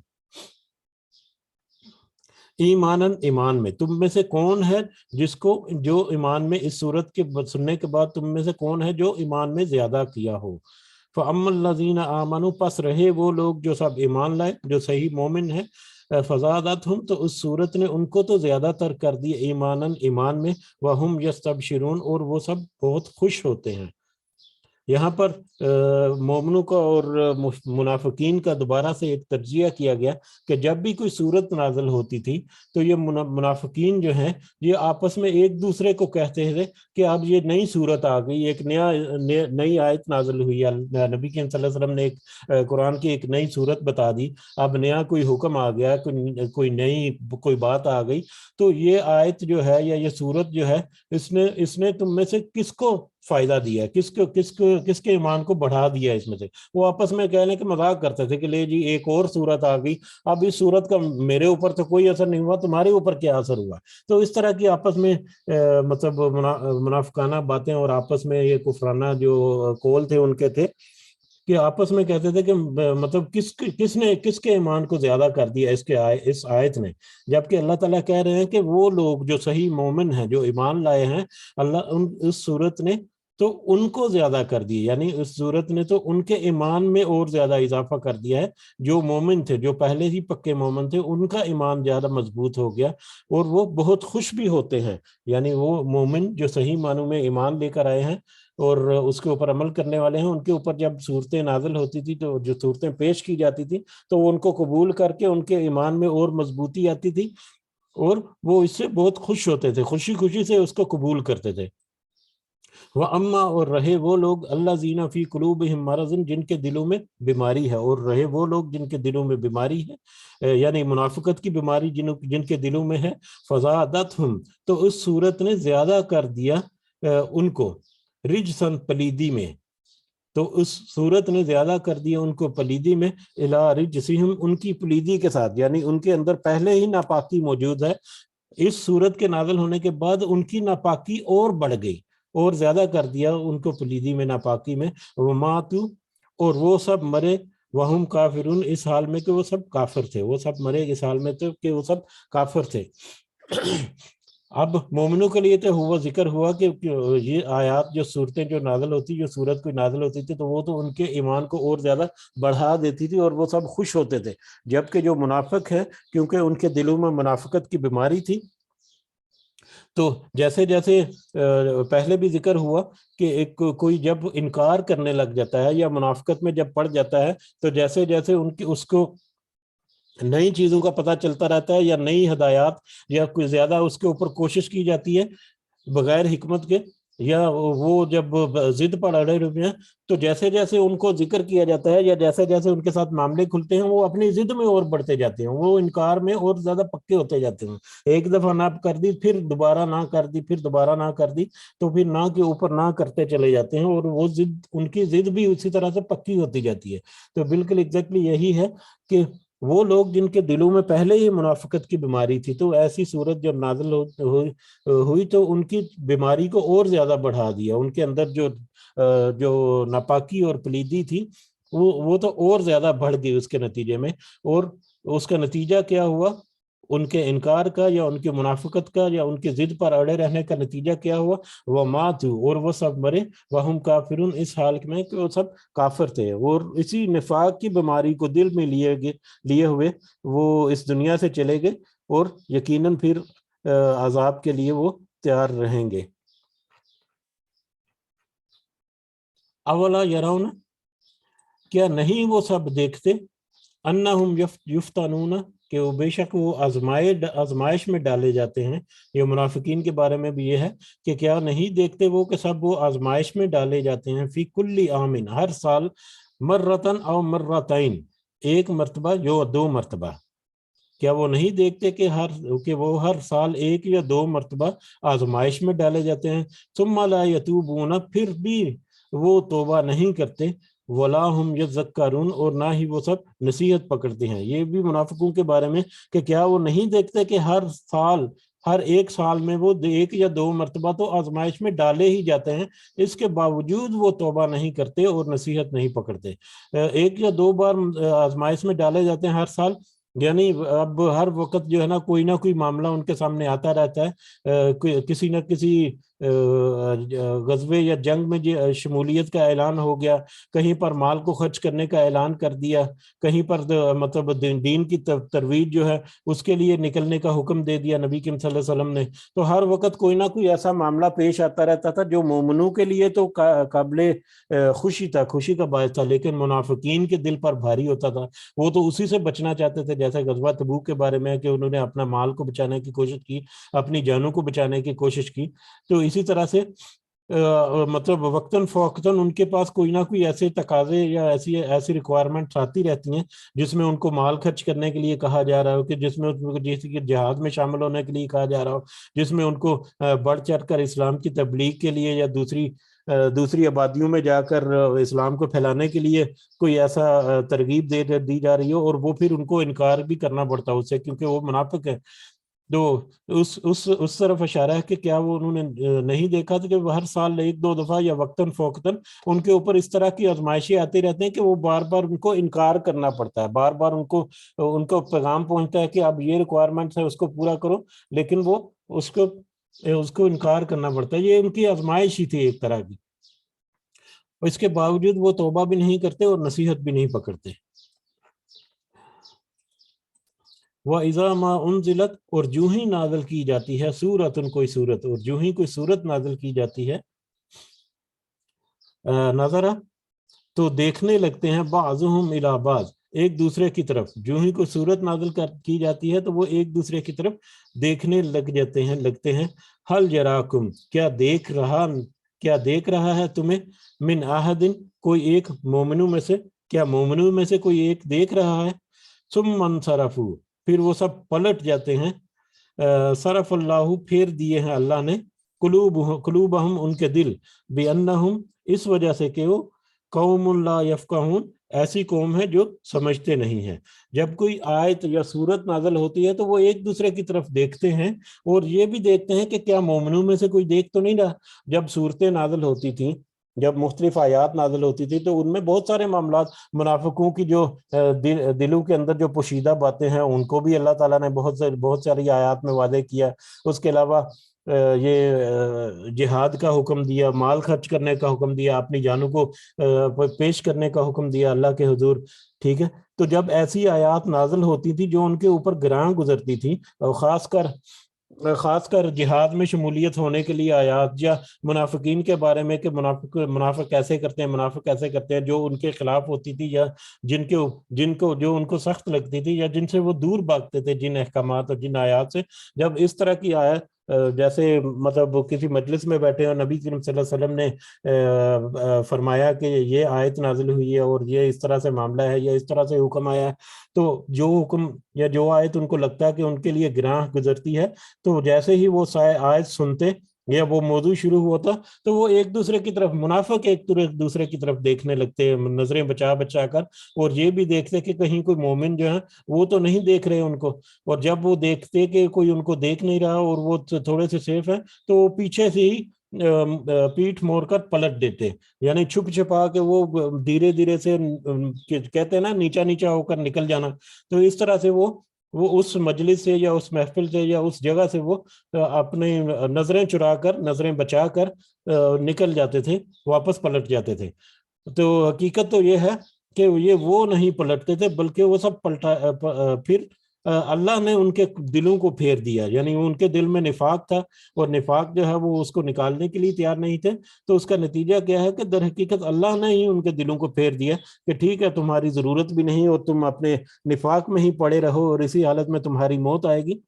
ایماناً، ایمان میں، تم میں سے کون ہے جو ایمان میں اس صورت کے سننے کے بعد تم میں سے کون ہے جو ایمان میں زیادہ کیا ہو۔ فَأَمَّا الَّذِينَ آمَنُوا، پس رہے وہ لوگ جو سب ایمان لائے، جو صحیح مومن ہیں، فَزَادَتْهُمْ، تو اس صورت نے ان کو تو زیادہ تر کر دی ایماناً، ایمان میں، وَهُمْ يَسْتَبْشِرُونَ، اور وہ سب بہت خوش ہوتے ہیں۔ یہاں پر مومنوں کا اور منافقین کا دوبارہ سے ایک تجزیہ کیا گیا کہ جب بھی کوئی صورت نازل ہوتی تھی تو یہ منافقین جو ہیں یہ آپس میں ایک دوسرے کو کہتے تھے کہ اب یہ نئی صورت آ گئی، ایک نئی آیت نازل ہوئی، نبی کریم صلی اللہ علیہ وسلم نے ایک قرآن کی ایک نئی صورت بتا دی، اب نیا کوئی حکم آ گیا، کوئی بات آ گئی، تو یہ آیت جو ہے یا یہ صورت جو ہے اس نے تم میں سے کس کو فائدہ دیا، کس کے ایمان کو بڑھا دیا، اس میں سے وہ آپس میں کہنے کہ مذاق کرتے تھے کہ لے جی ایک اور صورت آ گئی، اب اس صورت کا میرے اوپر تو کوئی اثر نہیں ہوا، تمہارے اوپر کیا اثر ہوا۔ تو اس طرح کی آپس میں مطلب منافقانہ باتیں اور آپس میں یہ کفرانہ جو قول تھے ان کے تھے کہ آپس میں کہتے تھے کہ مطلب کس کے ایمان کو زیادہ کر دیا اس آیت نے، جبکہ اللہ تعالیٰ کہہ رہے ہیں کہ وہ لوگ جو صحیح مومن ہیں، جو ایمان لائے ہیں، اللہ اس صورت نے تو ان کو زیادہ کر دی، یعنی اس صورت نے تو ان کے ایمان میں اور زیادہ اضافہ کر دیا ہے۔ جو مومن تھے، جو پہلے ہی پکے مومن تھے، ان کا ایمان زیادہ مضبوط ہو گیا اور وہ بہت خوش بھی ہوتے ہیں، یعنی وہ مومن جو صحیح معنوں میں ایمان لے کر آئے ہیں اور اس کے اوپر عمل کرنے والے ہیں، ان کے اوپر جب صورتیں نازل ہوتی تھی تو جو صورتیں پیش کی جاتی تھی تو وہ ان کو قبول کر کے ان کے ایمان میں اور مضبوطی آتی تھی اور وہ اس سے بہت خوش ہوتے تھے، خوشی سے اس کو قبول کرتے تھے۔ وَأَمَّا، اور رہے وہ لوگ، الَّذِينَ فِي قُلُوبِهِم مَرَضٌ، جن کے دلوں میں بیماری ہے، اور رہے وہ لوگ جن کے دلوں میں بیماری ہے، یعنی منافقت کی بیماری جن کے دلوں میں ہے، فَزَادَتْهُمْ، تو اس صورت نے زیادہ کر دیا ان کو، رجسن، پلیدی میں، تو اس صورت نے زیادہ کر دیا ان کو پلیدی میں، الی رجسہم، ان کی پلیدی کے ساتھ، یعنی ان کے اندر پہلے ہی ناپاکی موجود ہے، اس صورت کے نازل ہونے کے بعد ان کی ناپاکی اور بڑھ گئی اور زیادہ کر دیا ان کو پلیدی میں، ناپاکی میں، وماتوا، اور وہ سب مرے، وہم کافرون، اس حال میں کہ وہ سب کافر تھے، وہ سب مرے اس حال میں تھے کہ وہ سب کافر تھے۔ اب مومنوں کے لیے تو ہوا ذکر ہوا کہ یہ آیات جو صورتیں جو نازل ہوتی، جو صورت کوئی نازل ہوتی تھی تو وہ تو ان کے ایمان کو اور زیادہ بڑھا دیتی تھی اور وہ سب خوش ہوتے تھے. جبکہ جو منافق ہے، کیونکہ ان کے دلوں میں منافقت کی بیماری تھی، تو جیسے جیسے پہلے بھی ذکر ہوا کہ ایک کوئی جب انکار کرنے لگ جاتا ہے یا منافقت میں جب پڑ جاتا ہے، تو جیسے جیسے ان کی اس کو نئی چیزوں کا پتہ چلتا رہتا ہے یا نئی ہدایات یا کوئی زیادہ اس کے اوپر کوشش کی جاتی ہے بغیر حکمت کے، یا وہ جب ضد پر اڑے ہوئے ہیں، تو جیسے جیسے ان کو ذکر کیا جاتا ہے یا جیسے جیسے ان کے ساتھ معاملے کھلتے ہیں، وہ اپنی ضد میں اور بڑھتے جاتے ہیں، وہ انکار میں اور زیادہ پکے ہوتے جاتے ہیں. ایک دفعہ نہ کر دی، پھر دوبارہ نہ کر دی، پھر دوبارہ نہ کر دی، تو پھر نہ کے اوپر نہ کرتے چلے جاتے ہیں، اور وہ ضد، ان کی ضد بھی اسی طرح سے پکی ہوتی جاتی ہے. تو بالکل ایگزیکٹلی یہی ہے کہ وہ لوگ جن کے دلوں میں پہلے ہی منافقت کی بیماری تھی، تو ایسی صورت جب نازل ہوئی تو ان کی بیماری کو اور زیادہ بڑھا دیا. ان کے اندر جو ناپاکی اور پلیدی تھی وہ تو اور زیادہ بڑھ گئی اس کے نتیجے میں. اور اس کا نتیجہ کیا ہوا؟ ان کے انکار کا یا ان کی منافقت کا یا ان کی ضد پر اڑے رہنے کا نتیجہ کیا ہوا؟ وہ ماتوا، اور وہ سب مرے، وہم کافرون، اس حال میں کہ وہ سب کافر تھے، اور اسی نفاق کی بیماری کو دل میں لیے ہوئے وہ اس دنیا سے چلے گئے، اور یقیناً پھر عذاب کے لیے وہ تیار رہیں گے. اولا یرون، کیا نہیں وہ سب دیکھتے، انہم یفتنون، کہ وہ بے شک وہ آزمائش میں ڈالے جاتے ہیں. یہ منافقین کے بارے میں بھی یہ ہے کہ کیا نہیں دیکھتے وہ کہ سب وہ آزمائش میں ڈالے جاتے ہیں، فی کل عام، ہر سال، مرتن او مرتین، ایک مرتبہ یا دو مرتبہ. کیا وہ نہیں دیکھتے کہ وہ ہر سال ایک یا دو مرتبہ آزمائش میں ڈالے جاتے ہیں. ثم لا یتوبون، پھر بھی وہ توبہ نہیں کرتے. ولا ہم یذکرون، اور نہ ہی وہ سب نصیحت پکڑتے ہیں. یہ بھی منافقوں کے بارے میں کہ کیا وہ نہیں دیکھتے کہ ہر ایک سال میں وہ ایک یا دو مرتبہ تو آزمائش میں ڈالے ہی جاتے ہیں، اس کے باوجود وہ توبہ نہیں کرتے اور نصیحت نہیں پکڑتے. ایک یا دو بار آزمائش میں ڈالے جاتے ہیں ہر سال، یعنی اب ہر وقت جو ہے نا کوئی نہ کوئی معاملہ ان کے سامنے آتا رہتا ہے. کسی نہ کسی غزوے یا جنگ میں شمولیت کا اعلان ہو گیا، کہیں پر مال کو خرچ کرنے کا اعلان کر دیا، کہیں پر مطلب دین کی ترویج جو ہے اس کے لیے نکلنے کا حکم دے دیا نبی کریم صلی اللہ علیہ وسلم نے. تو ہر وقت کوئی نہ کوئی ایسا معاملہ پیش آتا رہتا تھا جو مومنوں کے لیے تو قابل خوشی تھا، خوشی کا باعث تھا، لیکن منافقین کے دل پر بھاری ہوتا تھا. وہ تو اسی سے بچنا چاہتے تھے، جیسے غزوہ تبوک کے بارے میں کہ انہوں نے اپنا مال کو بچانے کی کوشش کی، اپنی جانوں کو بچانے کی کوشش کی. تو اسی طرح سے مطلب وقتاً فوقتاً ان کے پاس کوئی نہ کوئی ایسے تقاضے یا ایسی ریکوائرمنٹس آتی رہتی ہیں جس میں ان کو مال خرچ کرنے کے لیے کہا جا رہا ہو، کہ جس میں جیسے کہ جہاد میں شامل ہونے کے لیے کہا جا رہا ہو، جس میں ان کو بڑھ چڑھ کر اسلام کی تبلیغ کے لیے یا دوسری آبادیوں میں جا کر اسلام کو پھیلانے کے لیے کوئی ایسا ترغیب دی جا رہی ہو، اور وہ پھر ان کو انکار بھی کرنا پڑتا ہے اس سے، کیونکہ وہ منافق ہے. تو اس طرف اشارہ ہے کہ کیا وہ انہوں نے نہیں دیکھا تھا کہ ہر سال ایک دو دفعہ یا وقتاً فوقتاً ان کے اوپر اس طرح کی آزمائشیں آتی رہتی ہیں کہ وہ بار بار ان کو انکار کرنا پڑتا ہے، بار بار ان کو پیغام پہنچتا ہے کہ اب یہ ریکوائرمنٹس ہے، اس کو پورا کرو، لیکن وہ اس کو انکار کرنا پڑتا ہے. یہ ان کی آزمائش ہی تھی ایک طرح کی. اس کے باوجود وہ توبہ بھی نہیں کرتے اور نصیحت بھی نہیں پکڑتے. وَإِذَا مَا أُنزِلَتْ، اور جو ہی نازل کی جاتی ہے، سورۃ، کوئی سورت، اور جو ہی کوئی سورت نازل کی جاتی ہے، نظرہ، تو دیکھنے لگتے ہیں، بعضهم الی بعض، ایک دوسرے کی طرف. جو ہی کوئی سورت نازل کی جاتی ہے تو وہ ایک دوسرے کی طرف دیکھنے لگتے ہیں. حل یراکم، کیا دیکھ رہا ہے تمہیں، من احد، کوئی ایک، مومنوں میں سے، کیا مومنوں میں سے کوئی ایک دیکھ رہا ہے. ثم انصرفوا، پھر وہ سب پلٹ جاتے ہیں. صرف اللہ، پھیر دیے ہیں اللہ نے، قلوبہم، ان کے دل، بانہم، اس وجہ سے کہ وہ قوم لا یفقہون، ایسی قوم ہے جو سمجھتے نہیں ہیں. جب کوئی آیت یا سورت نازل ہوتی ہے تو وہ ایک دوسرے کی طرف دیکھتے ہیں، اور یہ بھی دیکھتے ہیں کہ کیا مومنوں میں سے کوئی دیکھ تو نہیں رہا. جب صورتیں نازل ہوتی تھیں جب مختلف آیات نازل ہوتی تھی تو ان میں بہت سارے معاملات، منافقوں کی جو دلوں کے اندر جو پوشیدہ باتیں ہیں ان کو بھی اللہ تعالیٰ نے بہت ساری آیات میں واضح کیا۔ اس کے علاوہ یہ جہاد کا حکم دیا، مال خرچ کرنے کا حکم دیا، اپنی جانوں کو پیش کرنے کا حکم دیا اللہ کے حضور، ٹھیک ہے۔ تو جب ایسی آیات نازل ہوتی تھی جو ان کے اوپر گراں گزرتی تھی، اور خاص کر جہاد میں شمولیت ہونے کے لیے آیات، یا منافقین کے بارے میں کہ منافق کیسے کرتے ہیں جو ان کے خلاف ہوتی تھی، یا جو ان کو سخت لگتی تھی، یا جن سے وہ دور بھاگتے تھے، جن احکامات اور جن آیات سے، جب اس طرح کی آیت جیسے مطلب کسی مجلس میں بیٹھے اور نبی کریم صلی اللہ علیہ وسلم نے فرمایا کہ یہ آیت نازل ہوئی ہے اور یہ اس طرح سے معاملہ ہے، یا اس طرح سے حکم آیا ہے، تو جو حکم یا جو آیت ان کو لگتا ہے کہ ان کے لیے گراں گزرتی ہے، تو جیسے ہی وہ آیت سنتے یا وہ موضوع شروع ہوتا تو وہ ایک دوسرے کی طرف، منافق ایک دوسرے کی طرف دیکھنے لگتے، نظریں بچا کر، اور یہ بھی دیکھتے کہ کہیں کوئی مومن جو ہے وہ تو نہیں دیکھ رہے ان کو، اور جب وہ دیکھتے کہ کوئی ان کو دیکھ نہیں رہا اور وہ تھوڑے سے سیف ہے تو وہ پیچھے سے ہی پیٹھ موڑ کر پلٹ دیتے، یعنی چھپ چھپا کے وہ دھیرے سے کہتے ہیں نا نیچا ہو کر نکل جانا، تو اس طرح سے وہ اس مجلس سے یا اس محفل سے یا اس جگہ سے وہ اپنے نظریں چرا کر، نظریں بچا کر نکل جاتے تھے، واپس پلٹ جاتے تھے۔ تو حقیقت تو یہ ہے کہ یہ وہ نہیں پلٹتے تھے، بلکہ وہ سب پھر اللہ نے ان کے دلوں کو پھیر دیا، یعنی ان کے دل میں نفاق تھا، اور نفاق جو ہے وہ اس کو نکالنے کے لیے تیار نہیں تھے، تو اس کا نتیجہ کیا ہے کہ در حقیقت اللہ نے ہی ان کے دلوں کو پھیر دیا کہ ٹھیک ہے تمہاری ضرورت بھی نہیں اور تم اپنے نفاق میں ہی پڑے رہو اور اسی حالت میں تمہاری موت آئے گی۔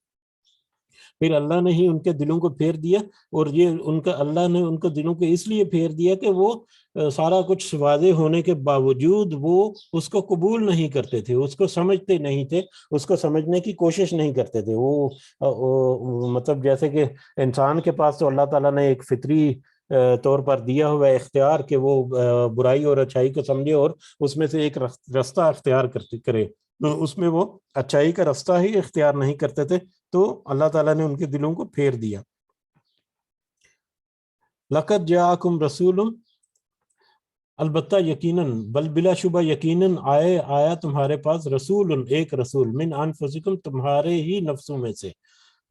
پھر اللہ نے ہی ان کے دلوں کو پھیر دیا، اور یہ اللہ نے ان کے دلوں کو اس لیے پھیر دیا کہ وہ سارا کچھ واضح ہونے کے باوجود وہ اس کو قبول نہیں کرتے تھے، اس کو سمجھتے نہیں تھے، اس کو سمجھنے کی کوشش نہیں کرتے تھے۔ وہ مطلب جیسے کہ انسان کے پاس تو اللہ تعالیٰ نے ایک فطری طور پر دیا ہوا اختیار کہ وہ برائی اور اچھائی کو سمجھے اور اس میں سے ایک راستہ اختیار کرے، تو اس میں وہ اچھائی کا راستہ ہی اختیار نہیں کرتے تھے، تو اللہ تعالیٰ نے ان کے دلوں کو پھیر دیا۔ لقد جاءکم رسول، البتہ یقیناً، بل بلا شبہ یقیناً آیا تمہارے پاس رسول، ایک رسول، من انفسکم، تمہارے ہی نفسوں میں سے،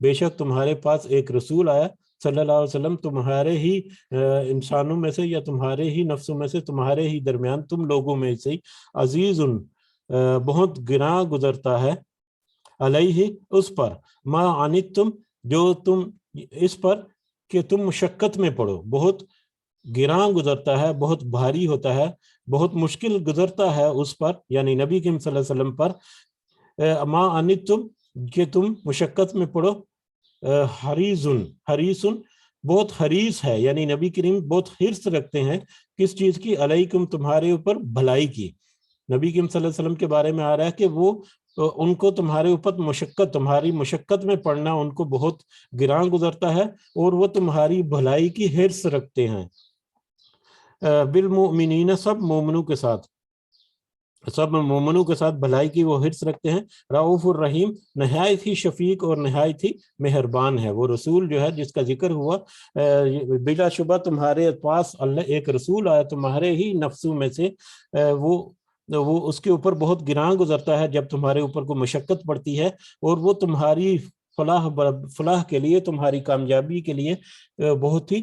بے شک تمہارے پاس ایک رسول آیا صلی اللہ علیہ وسلم، تمہارے ہی انسانوں میں سے یا تمہارے ہی نفسوں میں سے، تمہارے ہی درمیان، تم لوگوں میں سے، عزیز، بہت گراں گزرتا ہے، علیہ، اس پر، ما عنتم، جو تم، اس پر کہ تم مشقت میں پڑو، بہت گراں گزرتا ہے، بہت بھاری ہوتا ہے، بہت مشکل گزرتا ہے اس پر، یعنی نبی کریم صلی اللہ علیہ وسلم پر، ما عنتم، کہ تم مشقت میں پڑو، حریصن، بہت حریص ہے، یعنی نبی کریم بہت حرص رکھتے ہیں کس چیز کی، علیکم، تمہارے اوپر بھلائی کی۔ نبی کریم صلی اللہ علیہ وسلم کے بارے میں آ رہا ہے کہ وہ ان کو تمہارے اوپر تمہاری مشقت میں پڑنا ان کو بہت گراں گزرتا ہے، اور وہ تمہاری بھلائی کی حرص رکھتے ہیں، بالمؤمنین، سب مومنوں کے ساتھ بھلائی کی وہ حرص رکھتے ہیں، رؤوف الرحیم، نہایت ہی شفیق اور نہایت ہی مہربان ہے۔ وہ رسول جو ہے جس کا ذکر ہوا، بلا شبہ تمہارے پاس اللہ ایک رسول آیا تمہارے ہی نفسوں میں سے، وہ اس کے اوپر بہت گراں گزرتا ہے جب تمہارے اوپر کوئی مشقت پڑتی ہے، اور وہ تمہاری فلاح کے لیے، تمہاری کامیابی کے لیے بہت ہی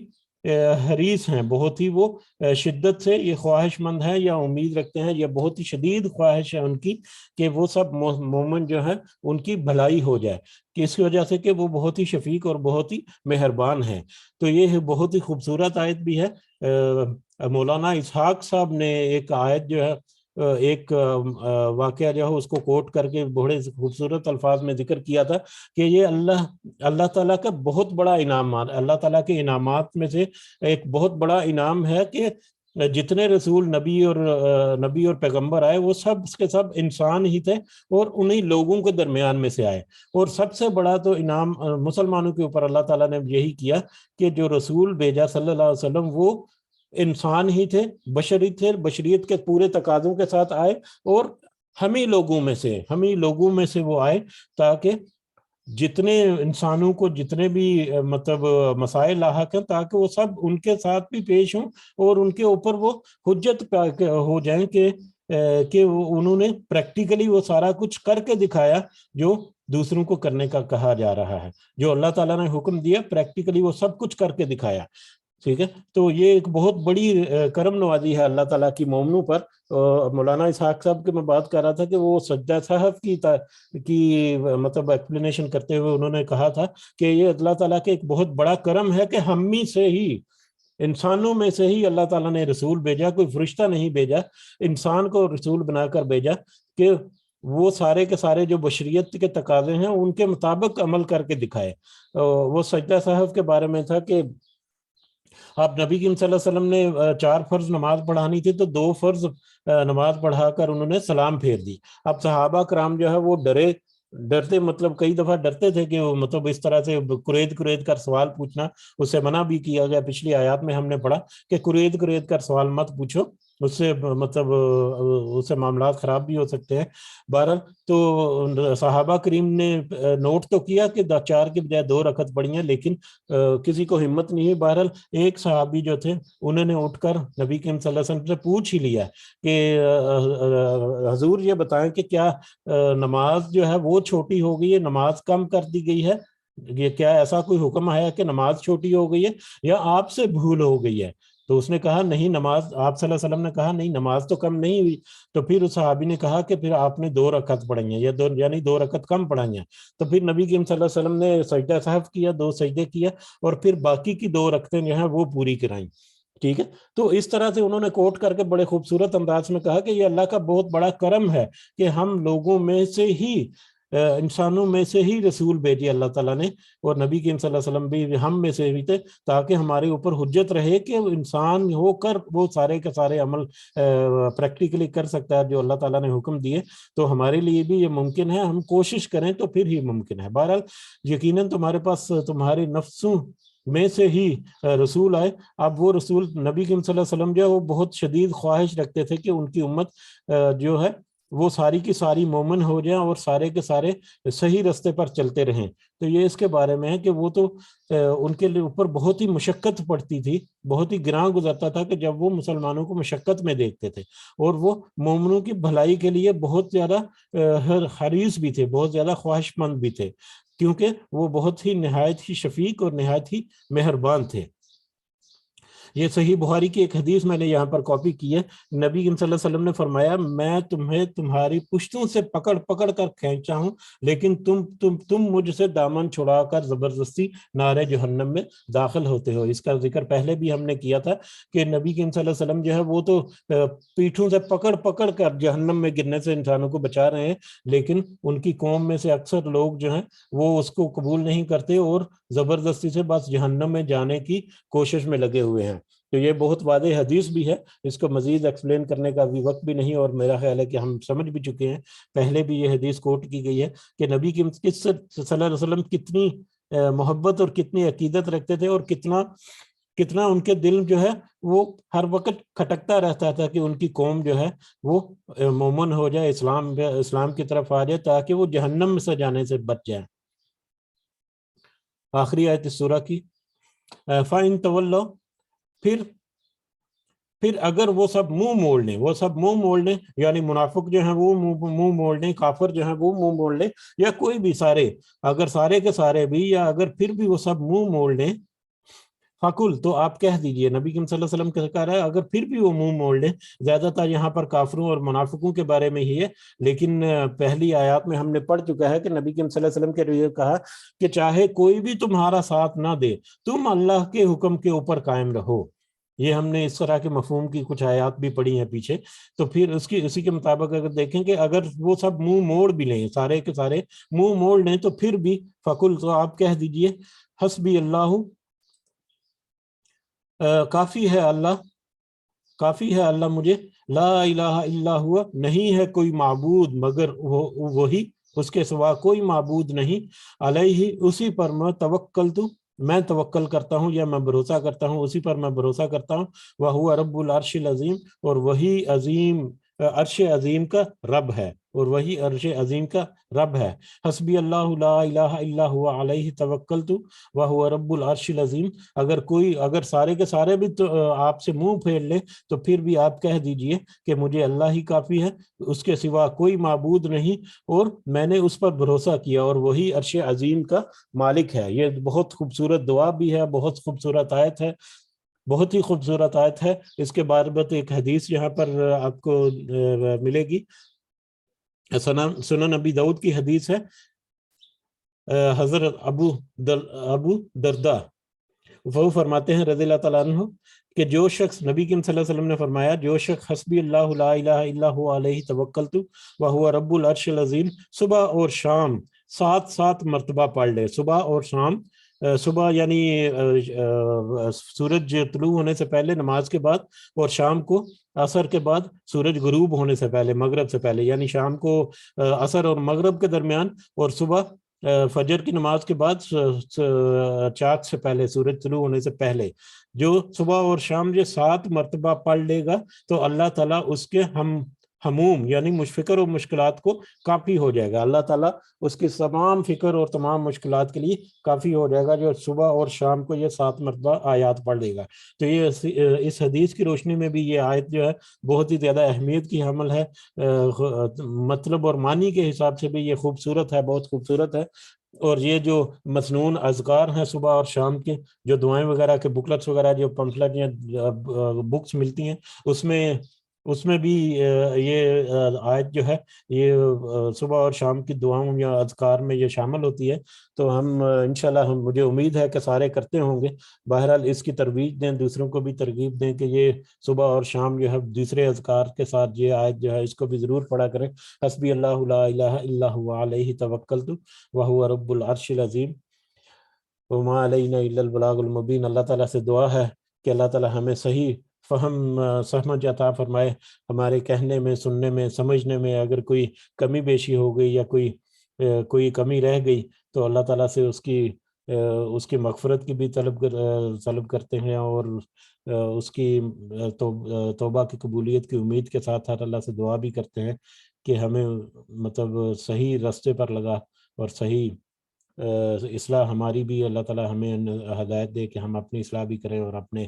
حریص ہیں، بہت ہی وہ شدت سے یہ خواہش مند ہیں یا امید رکھتے ہیں، یا بہت ہی شدید خواہش ہے ان کی کہ وہ سب مومن جو ہیں ان کی بھلائی ہو جائے، کہ اس کی وجہ سے کہ وہ بہت ہی شفیق اور بہت ہی مہربان ہیں۔ تو یہ بہت ہی خوبصورت آیت بھی ہے۔ مولانا اسحاق صاحب نے ایک آیت جو ہے، ایک واقعہ جو ہے اس کو کوٹ کر کے بڑے خوبصورت الفاظ میں ذکر کیا تھا کہ یہ اللہ تعالیٰ کا بہت بڑا انعام، اللہ تعالیٰ کے انعامات میں سے ایک بہت بڑا انعام ہے کہ جتنے رسول نبی اور پیغمبر آئے وہ سب کے سب انسان ہی تھے اور انہی لوگوں کے درمیان میں سے آئے، اور سب سے بڑا تو انعام مسلمانوں کے اوپر اللہ تعالیٰ نے یہی کیا کہ جو رسول بھیجا صلی اللہ علیہ وسلم وہ انسان ہی تھے، بشری تھے، بشریت کے پورے تقاضوں کے ساتھ آئے، اور ہم ہی لوگوں میں سے وہ آئے تاکہ جتنے انسانوں کو جتنے بھی مطلب مسائل لاحق ہیں تاکہ وہ سب ان کے ساتھ بھی پیش ہوں اور ان کے اوپر وہ حجت ہو جائیں کہ انہوں نے پریکٹیکلی وہ سارا کچھ کر کے دکھایا جو دوسروں کو کرنے کا کہا جا رہا ہے، جو اللہ تعالیٰ نے حکم دیا پریکٹیکلی وہ سب کچھ کر کے دکھایا. ٹھیک ہے، تو یہ ایک بہت بڑی کرم نوازی ہے اللہ تعالیٰ کی مومنوں پر. مولانا اسحاق صاحب کے میں بات کر رہا تھا کہ وہ سجدہ صاحب کی مطلب ایکسپلینیشن کرتے ہوئے انہوں نے کہا تھا کہ یہ اللہ تعالیٰ کے ایک بہت بڑا کرم ہے کہ ہم ہی سے ہی، انسانوں میں سے ہی اللہ تعالیٰ نے رسول بھیجا، کوئی فرشتہ نہیں بھیجا، انسان کو رسول بنا کر بھیجا کہ وہ سارے کے سارے جو بشریت کے تقاضے ہیں ان کے مطابق عمل کر کے دکھائے. وہ سجدہ صاحب کے بارے میں تھا کہ اب نبی کریم صلی اللہ علیہ وسلم نے 4 فرض نماز پڑھانی تھی تو 2 فرض نماز پڑھا کر انہوں نے سلام پھیر دی. اب صحابہ کرام جو ہے وہ ڈرتے مطلب کئی دفعہ ڈرتے تھے کہ وہ مطلب اس طرح سے کرید کر سوال پوچھنا، اس سے منع بھی کیا گیا. پچھلی آیات میں ہم نے پڑھا کہ کرید کر سوال مت پوچھو، اس سے مطلب اس سے معاملات خراب بھی ہو سکتے ہیں. بہرحال تو صحابہ کریم نے نوٹ تو کیا کہ 4 کے بجائے 2 رکعت پڑھی ہیں، لیکن کسی کو ہمت نہیں ہے. بہرحال ایک صحابی جو تھے انہوں نے اٹھ کر نبی کریم صلی اللہ علیہ وسلم سے پوچھ ہی لیا کہ حضور یہ بتائیں کہ کیا نماز جو ہے وہ چھوٹی ہو گئی ہے، نماز کم کر دی گئی ہے، یہ کیا ایسا کوئی حکم ہے کہ نماز چھوٹی ہو گئی ہے یا آپ سے بھول ہو گئی ہے؟ تو اس نے کہا نہیں، نماز، آپ صلی اللہ علیہ وسلم نے کہا نہیں نماز تو کم نہیں ہوئی. تو پھر اس صحابی نے کہا کہ پھر آپ نے 2 رکعت پڑھی ہیں یا یعنی 2 رکعت کم پڑھائی ہیں. تو پھر نبی کریم صلی اللہ علیہ وسلم نے سجدہ صاحب کیا، 2 سجدے کیا اور پھر باقی کی 2 رکعتیں جو ہیں وہ پوری کرائیں. ٹھیک ہے، تو اس طرح سے انہوں نے کوٹ کر کے بڑے خوبصورت انداز میں کہا کہ یہ اللہ کا بہت بڑا کرم ہے کہ ہم لوگوں میں سے ہی، انسانوں میں سے ہی رسول بھیجے اللہ تعالیٰ نے، اور نبی کریم صلی اللہ علیہ وسلم بھی ہم میں سے بھی تھے تاکہ ہمارے اوپر حجت رہے کہ انسان ہو کر وہ سارے کے سارے عمل پریکٹیکلی کر سکتا ہے جو اللہ تعالیٰ نے حکم دیے. تو ہمارے لیے بھی یہ ممکن ہے، ہم کوشش کریں تو پھر ہی ممکن ہے. بہرحال یقیناً تمہارے پاس تمہاری نفسوں میں سے ہی رسول آئے. اب وہ رسول نبی کریم صلی اللہ علیہ وسلم جو ہے وہ بہت شدید خواہش رکھتے تھے کہ ان کی امت جو ہے وہ ساری کی ساری مومن ہو جائیں اور سارے کے سارے صحیح رستے پر چلتے رہیں. تو یہ اس کے بارے میں ہے کہ وہ تو ان کے اوپر بہت ہی مشقت پڑتی تھی، بہت ہی گراں گزرتا تھا کہ جب وہ مسلمانوں کو مشقت میں دیکھتے تھے، اور وہ مومنوں کی بھلائی کے لیے بہت زیادہ حریص بھی تھے، بہت زیادہ خواہش مند بھی تھے، کیونکہ وہ بہت ہی نہایت ہی شفیق اور نہایت ہی مہربان تھے. یہ صحیح بخاری کی ایک حدیث میں نے یہاں پر کاپی کی ہے. نبی صلی اللہ علیہ وسلم نے فرمایا میں تمہیں تمہاری پشتوں سے پکڑ کر کھینچا ہوں، لیکن تم مجھ سے دامن چھڑا کر زبردستی نار جہنم میں داخل ہوتے ہو. اس کا ذکر پہلے بھی ہم نے کیا تھا کہ نبی صلی اللہ علیہ وسلم جو ہے وہ تو پیٹھوں سے پکڑ کر جہنم میں گرنے سے انسانوں کو بچا رہے ہیں، لیکن ان کی قوم میں سے اکثر لوگ جو ہیں وہ اس کو قبول نہیں کرتے اور زبردستی سے بس جہنم میں جانے کی کوشش میں لگے ہوئے ہیں. تو یہ بہت واضح حدیث بھی ہے، اس کو مزید ایکسپلین کرنے کا بھی وقت بھی نہیں، اور میرا خیال ہے کہ ہم سمجھ بھی چکے ہیں، پہلے بھی یہ حدیث کوٹ کی گئی ہے کہ نبی صلی اللہ علیہ وسلم کتنی محبت اور کتنی عقیدت رکھتے تھے، اور کتنا ان کے دل جو ہے وہ ہر وقت کھٹکتا رہتا تھا کہ ان کی قوم جو ہے وہ مومن ہو جائے، اسلام کی طرف آ جائے تاکہ وہ جہنم سے جانے سے بچ جائے. آخری آیت اس سورہ کی فَإِن تَوَلَّوْا، پھر اگر وہ سب منہ موڑ لیں یعنی منافق جو ہیں وہ منہ موڑ لیں، کافر جو ہیں وہ منہ موڑ لیں، یا کوئی بھی اگر سارے کے سارے بھی، یا اگر پھر بھی وہ سب منہ موڑ لیں، فَقُلْ، تو آپ کہہ دیجئے. نبی صلی اللہ علیہ وسلم کہہ رہا ہے اگر پھر بھی وہ منہ موڑ لیں، زیادہ تر یہاں پر کافروں اور منافقوں کے بارے میں ہی ہے، لیکن پہلی آیات میں ہم نے پڑھ چکا ہے کہ نبی صلی اللہ علیہ وسلم کے لیے کہا کہ چاہے کوئی بھی تمہارا ساتھ نہ دے، تم اللہ کے حکم کے اوپر قائم رہو. یہ ہم نے اس طرح کے مفہوم کی کچھ آیات بھی پڑھی ہیں پیچھے. تو پھر اسی کے مطابق اگر دیکھیں کہ اگر وہ سب منہ موڑ بھی لیں، سارے کے سارے منہ موڑ لیں، تو پھر بھی فَقُلْ، تو آپ کہہ دیجئے حسبی اللہ، کافی ہے اللہ مجھے، لا الہ الا ہوا، نہیں ہے کوئی معبود مگر وہی، اس کے سوا کوئی معبود نہیں، علیہ، اسی پر میں توکل کرتا ہوں یا میں بھروسہ کرتا ہوں، اسی پر میں بھروسہ کرتا ہوں، وَهُوَ رَبُّ الْعَرْشِ الْعَظِيمِ، اور وہی عظیم عرش عظیم کا رب ہے، اور وہی عرش عظیم کا رب ہے۔ حسبی اللہ لا الہ الا هو علیہ توکلت وہو رب العرش العظیم۔ اگر سارے کے سارے بھی تو آپ سے منہ پھیر لیں تو پھر بھی آپ کہہ دیجئے کہ مجھے اللہ ہی کافی ہے، اس کے سوا کوئی معبود نہیں، اور میں نے اس پر بھروسہ کیا، اور وہی عرش عظیم کا مالک ہے۔ یہ بہت خوبصورت دعا بھی ہے، بہت خوبصورت آیت ہے، بہت ہی خوبصورت آیت ہے۔ اس کے بعد ایک حدیث یہاں پر آپ کو ملے گی، سنن نبی داؤد کی حدیث ہے، حضرت ابو دردہ وہ فرماتے ہیں رضی اللہ تعالیٰ عنہ کہ جو شخص، نبی کریم صلی اللہ علیہ وسلم نے فرمایا، جو شخص حسبی اللہ لا الہ الا هو علیہ توکلت وہو رب العرش العظیم صبح اور شام 7 مرتبہ پڑھ لے، صبح اور شام، صبح یعنی سورج طلوع ہونے سے پہلے نماز کے بعد، اور شام کو عصر کے بعد سورج غروب ہونے سے پہلے، مغرب سے پہلے، یعنی شام کو عصر اور مغرب کے درمیان، اور صبح فجر کی نماز کے بعد چاند سے پہلے، سورج طلوع ہونے سے پہلے، جو صبح اور شام یہ 7 مرتبہ پڑھ لے گا تو اللہ تعالیٰ اس کے ہموم یعنی فکر و مشکلات کو کافی ہو جائے گا۔ اللہ تعالیٰ اس کی تمام فکر اور تمام مشکلات کے لیے کافی ہو جائے گا جو صبح اور شام کو یہ 7 مرتبہ آیات پڑھ لے گا۔ تو یہ اس حدیث کی روشنی میں بھی یہ آیت جو ہے بہت ہی زیادہ اہمیت کی حامل ہے، مطلب اور معنی کے حساب سے بھی یہ خوبصورت ہے، بہت خوبصورت ہے۔ اور یہ جو مسنون اذکار ہیں صبح اور شام کے، جو دعائیں وغیرہ کے بکلٹس وغیرہ، جو پمفلٹ یا بکس ملتی ہیں، اس میں بھی یہ آیت جو ہے یہ صبح اور شام کی دعاؤں یا اذکار میں یہ شامل ہوتی ہے۔ تو ہم انشاءاللہ مجھے امید ہے کہ سارے کرتے ہوں گے۔ بہرحال اس کی ترویج دیں، دوسروں کو بھی ترغیب دیں کہ یہ صبح اور شام جو ہے دوسرے اذکار کے ساتھ یہ آیت جو ہے اس کو بھی ضرور پڑھا کریں۔ حسبی اللہ لا الہ الا هو علیہ توکلت وہو رب العرش العظیم وما علینا الا البلاغ المبین۔ اللہ تعالیٰ سے دعا ہے کہ اللہ تعالیٰ ہمیں صحیح فہم سمجھ عطا فرمائے، ہمارے کہنے میں، سننے میں، سمجھنے میں اگر کوئی کمی بیشی ہو گئی یا کوئی کمی رہ گئی تو اللہ تعالیٰ سے اس کی مغفرت کی بھی طلب کرتے ہیں، اور اس کی توبہ کی قبولیت کی امید کے ساتھ اللہ سے دعا بھی کرتے ہیں کہ ہمیں مطلب صحیح راستے پر لگا، اور صحیح اصلاح ہماری بھی اللہ تعالیٰ ہمیں ہدایت دے کہ ہم اپنی اصلاح بھی کریں اور اپنے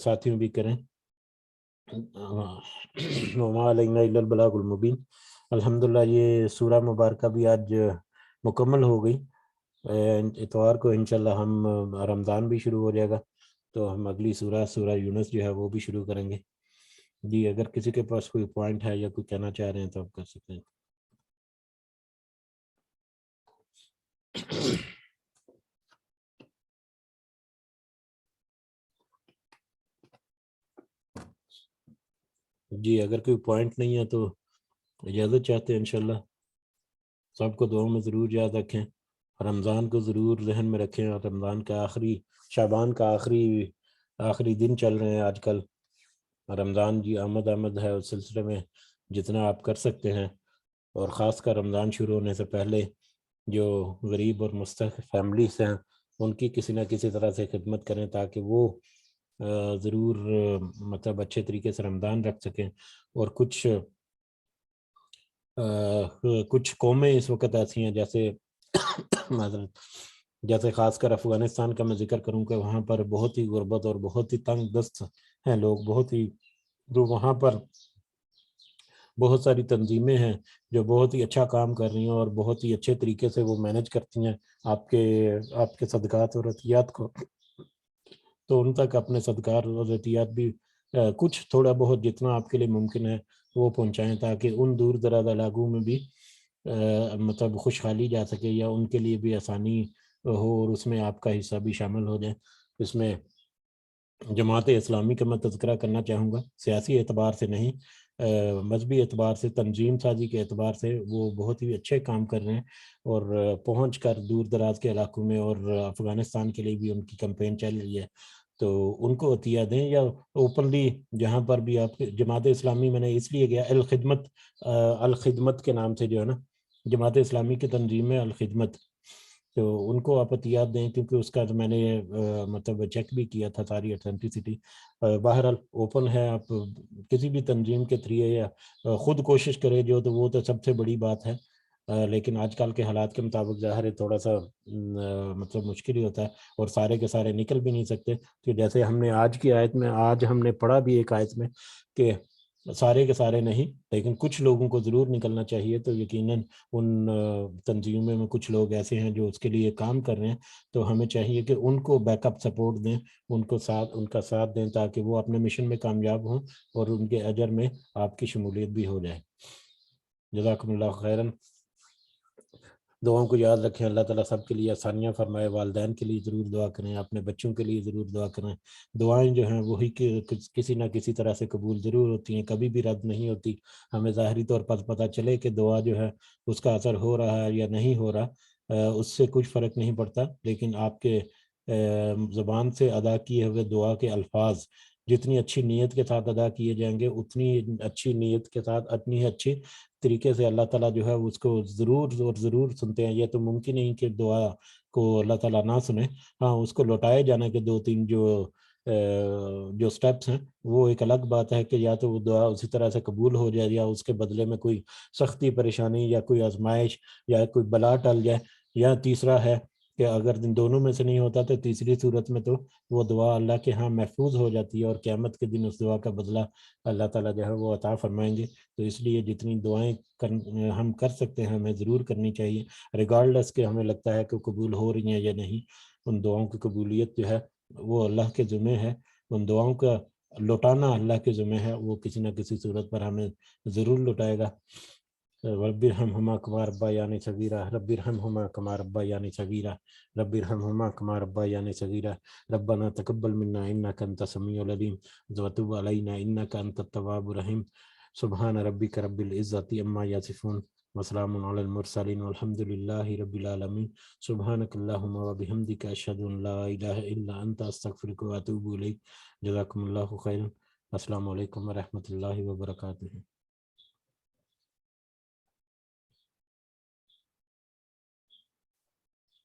ساتھیوں بھی کریں۔ وما علینا الا البلاغ المبین۔ الحمدللہ یہ سورہ مبارکہ بھی آج مکمل ہو گئی۔ اتوار کو انشاءاللہ ہم رمضان بھی شروع ہو جائے گا تو ہم اگلی سورہ یونس جو ہے وہ بھی شروع کریں گے۔ جی اگر کسی کے پاس کوئی پوائنٹ ہے یا کوئی کہنا چاہ رہے ہیں تو آپ کر سکتے ہیں۔ جی اگر کوئی پوائنٹ نہیں ہے تو اجازت چاہتے ہیں انشاءاللہ۔ سب کو دعاؤں میں ضرور یاد رکھیں، رمضان کو ضرور ذہن میں رکھیں، اور رمضان کا شعبان کا آخری دن چل رہے ہیں آج کل۔ رمضان جی آمد ہے، اس سلسلے میں جتنا آپ کر سکتے ہیں، اور خاص کر رمضان شروع ہونے سے پہلے جو غریب اور مستحق فیملیز ہیں ان کی کسی نہ کسی طرح سے خدمت کریں تاکہ وہ ضرور مطلب اچھے طریقے سے رمضان رکھ سکیں۔ اور کچھ قومیں اس وقت ایسی ہیں جیسے خاص کر افغانستان کا میں ذکر کروں کہ وہاں پر بہت ہی غربت اور بہت ہی تنگ دست ہیں لوگ، جو وہاں پر بہت ساری تنظیمیں ہیں جو بہت ہی اچھا کام کر رہی ہیں اور بہت ہی اچھے طریقے سے وہ مینج کرتی ہیں آپ کے صدقات اور عطیات کو، تو ان تک اپنے صدقات اور عطیات بھی کچھ تھوڑا بہت جتنا آپ کے لیے ممکن ہے وہ پہنچائیں تاکہ ان دور دراز علاقوں میں بھی مطلب خوشحالی جا سکے یا ان کے لیے بھی آسانی ہو، اور اس میں آپ کا حصہ بھی شامل ہو جائے۔ اس میں جماعت اسلامی کا میں تذکرہ کرنا چاہوں گا، سیاسی اعتبار سے نہیں، مذہبی اعتبار سے، تنظیم سازی کے اعتبار سے وہ بہت ہی اچھے کام کر رہے ہیں، اور پہنچ کر دور دراز کے علاقوں میں، اور افغانستان کے لیے بھی ان کی کمپین چل رہی ہے، تو ان کو عطیہ دیں یا اوپنلی جہاں پر بھی آپ جماعت اسلامی میں نے اس لیے گیا الخدمت کے نام سے جو ہے نا، جماعت اسلامی کی تنظیم ہے الخدمت، تو ان کو آپ عطیات دیں، کیونکہ اس کا میں نے مطلب چیک بھی کیا تھا ساری اتھینٹسٹی. بہرحال اوپن ہے، آپ کسی بھی تنظیم کے تھریے یا خود کوشش کرے جو، تو وہ تو سب سے بڑی بات ہے. لیکن آج کل کے حالات کے مطابق ظاہر ہے تھوڑا سا مطلب مشکل ہی ہوتا ہے، اور سارے کے سارے نکل بھی نہیں سکتے. کہ جیسے ہم نے آج کی آیت میں، آج ہم نے پڑھا بھی ایک آیت میں کہ سارے کے سارے نہیں، لیکن کچھ لوگوں کو ضرور نکلنا چاہیے. تو یقیناً ان تنظیموں میں کچھ لوگ ایسے ہیں جو اس کے لیے کام کر رہے ہیں، تو ہمیں چاہیے کہ ان کو بیک اپ سپورٹ دیں، ان کا ساتھ دیں، تاکہ وہ اپنے مشن میں کامیاب ہوں اور ان کے اجر میں آپ کی شمولیت بھی ہو جائے. جزاکم اللہ خیراً. دعاؤں کو یاد رکھیں. اللہ تعالیٰ سب کے لیے آسانیاں فرمائے. والدین کے لیے ضرور دعا کریں، اپنے بچوں کے لیے ضرور دعا کریں. دعائیں جو ہیں وہی کسی نہ کسی طرح سے قبول ضرور ہوتی ہیں، کبھی بھی رد نہیں ہوتی. ہمیں ظاہری طور پر پتہ چلے کہ دعا جو ہے اس کا اثر ہو رہا ہے یا نہیں ہو رہا، اس سے کچھ فرق نہیں پڑتا. لیکن آپ کے زبان سے ادا کیے ہوئے دعا کے الفاظ جتنی اچھی نیت کے ساتھ ادا کیے جائیں گے، اتنی اچھی نیت کے ساتھ، اتنی ہی اچھی طریقے سے اللہ تعالیٰ جو ہے اس کو ضرور سنتے ہیں. یہ تو ممکن نہیں کہ دعا کو اللہ تعالیٰ نہ سنے. ہاں، اس کو لوٹائے جانے کے 2-3 جو سٹیپس ہیں، وہ ایک الگ بات ہے کہ یا تو وہ دعا اسی طرح سے قبول ہو جائے، یا اس کے بدلے میں کوئی سختی پریشانی یا کوئی آزمائش یا کوئی بلا ٹل جائے. یا تیسرا ہے کہ اگر دونوں میں سے نہیں ہوتا تو تیسری صورت میں تو وہ دعا اللہ کے ہاں محفوظ ہو جاتی ہے، اور قیامت کے دن اس دعا کا بدلہ اللہ تعالیٰ جو ہے وہ عطا فرمائیں گے. تو اس لیے جتنی دعائیں ہم کر سکتے ہیں ہمیں ضرور کرنی چاہیے، ریگارڈلیس کہ ہمیں لگتا ہے کہ قبول ہو رہی ہیں یا نہیں. ان دعاؤں کی قبولیت جو ہے وہ اللہ کے ذمہ ہے. ان دعاؤں کا لوٹانا اللہ کے ذمہ ہے، وہ کسی نہ کسی صورت پر ہمیں ضرور لوٹائے گا. رب ارحمہما کما ربیانی صغیرا، رب ارحمہما کما ربیانی صغیرا، رب ارحمہما کما ربیانی صغیرا. ربنا تقبل منا انک انت السمیع العلیم وتب علینا انک انت التواب الرحیم. سبحان ربک رب العزۃ عما یصفون وسلام علی المرسلین والحمد للہ رب العالمین. سبحانک اللہم وبحمدک اشہد ان لا الہ الا انت استغفرک واتوب الیک. جزاکم اللہ خیرا. السلام علیکم ورحمۃ اللہ وبرکاتہ.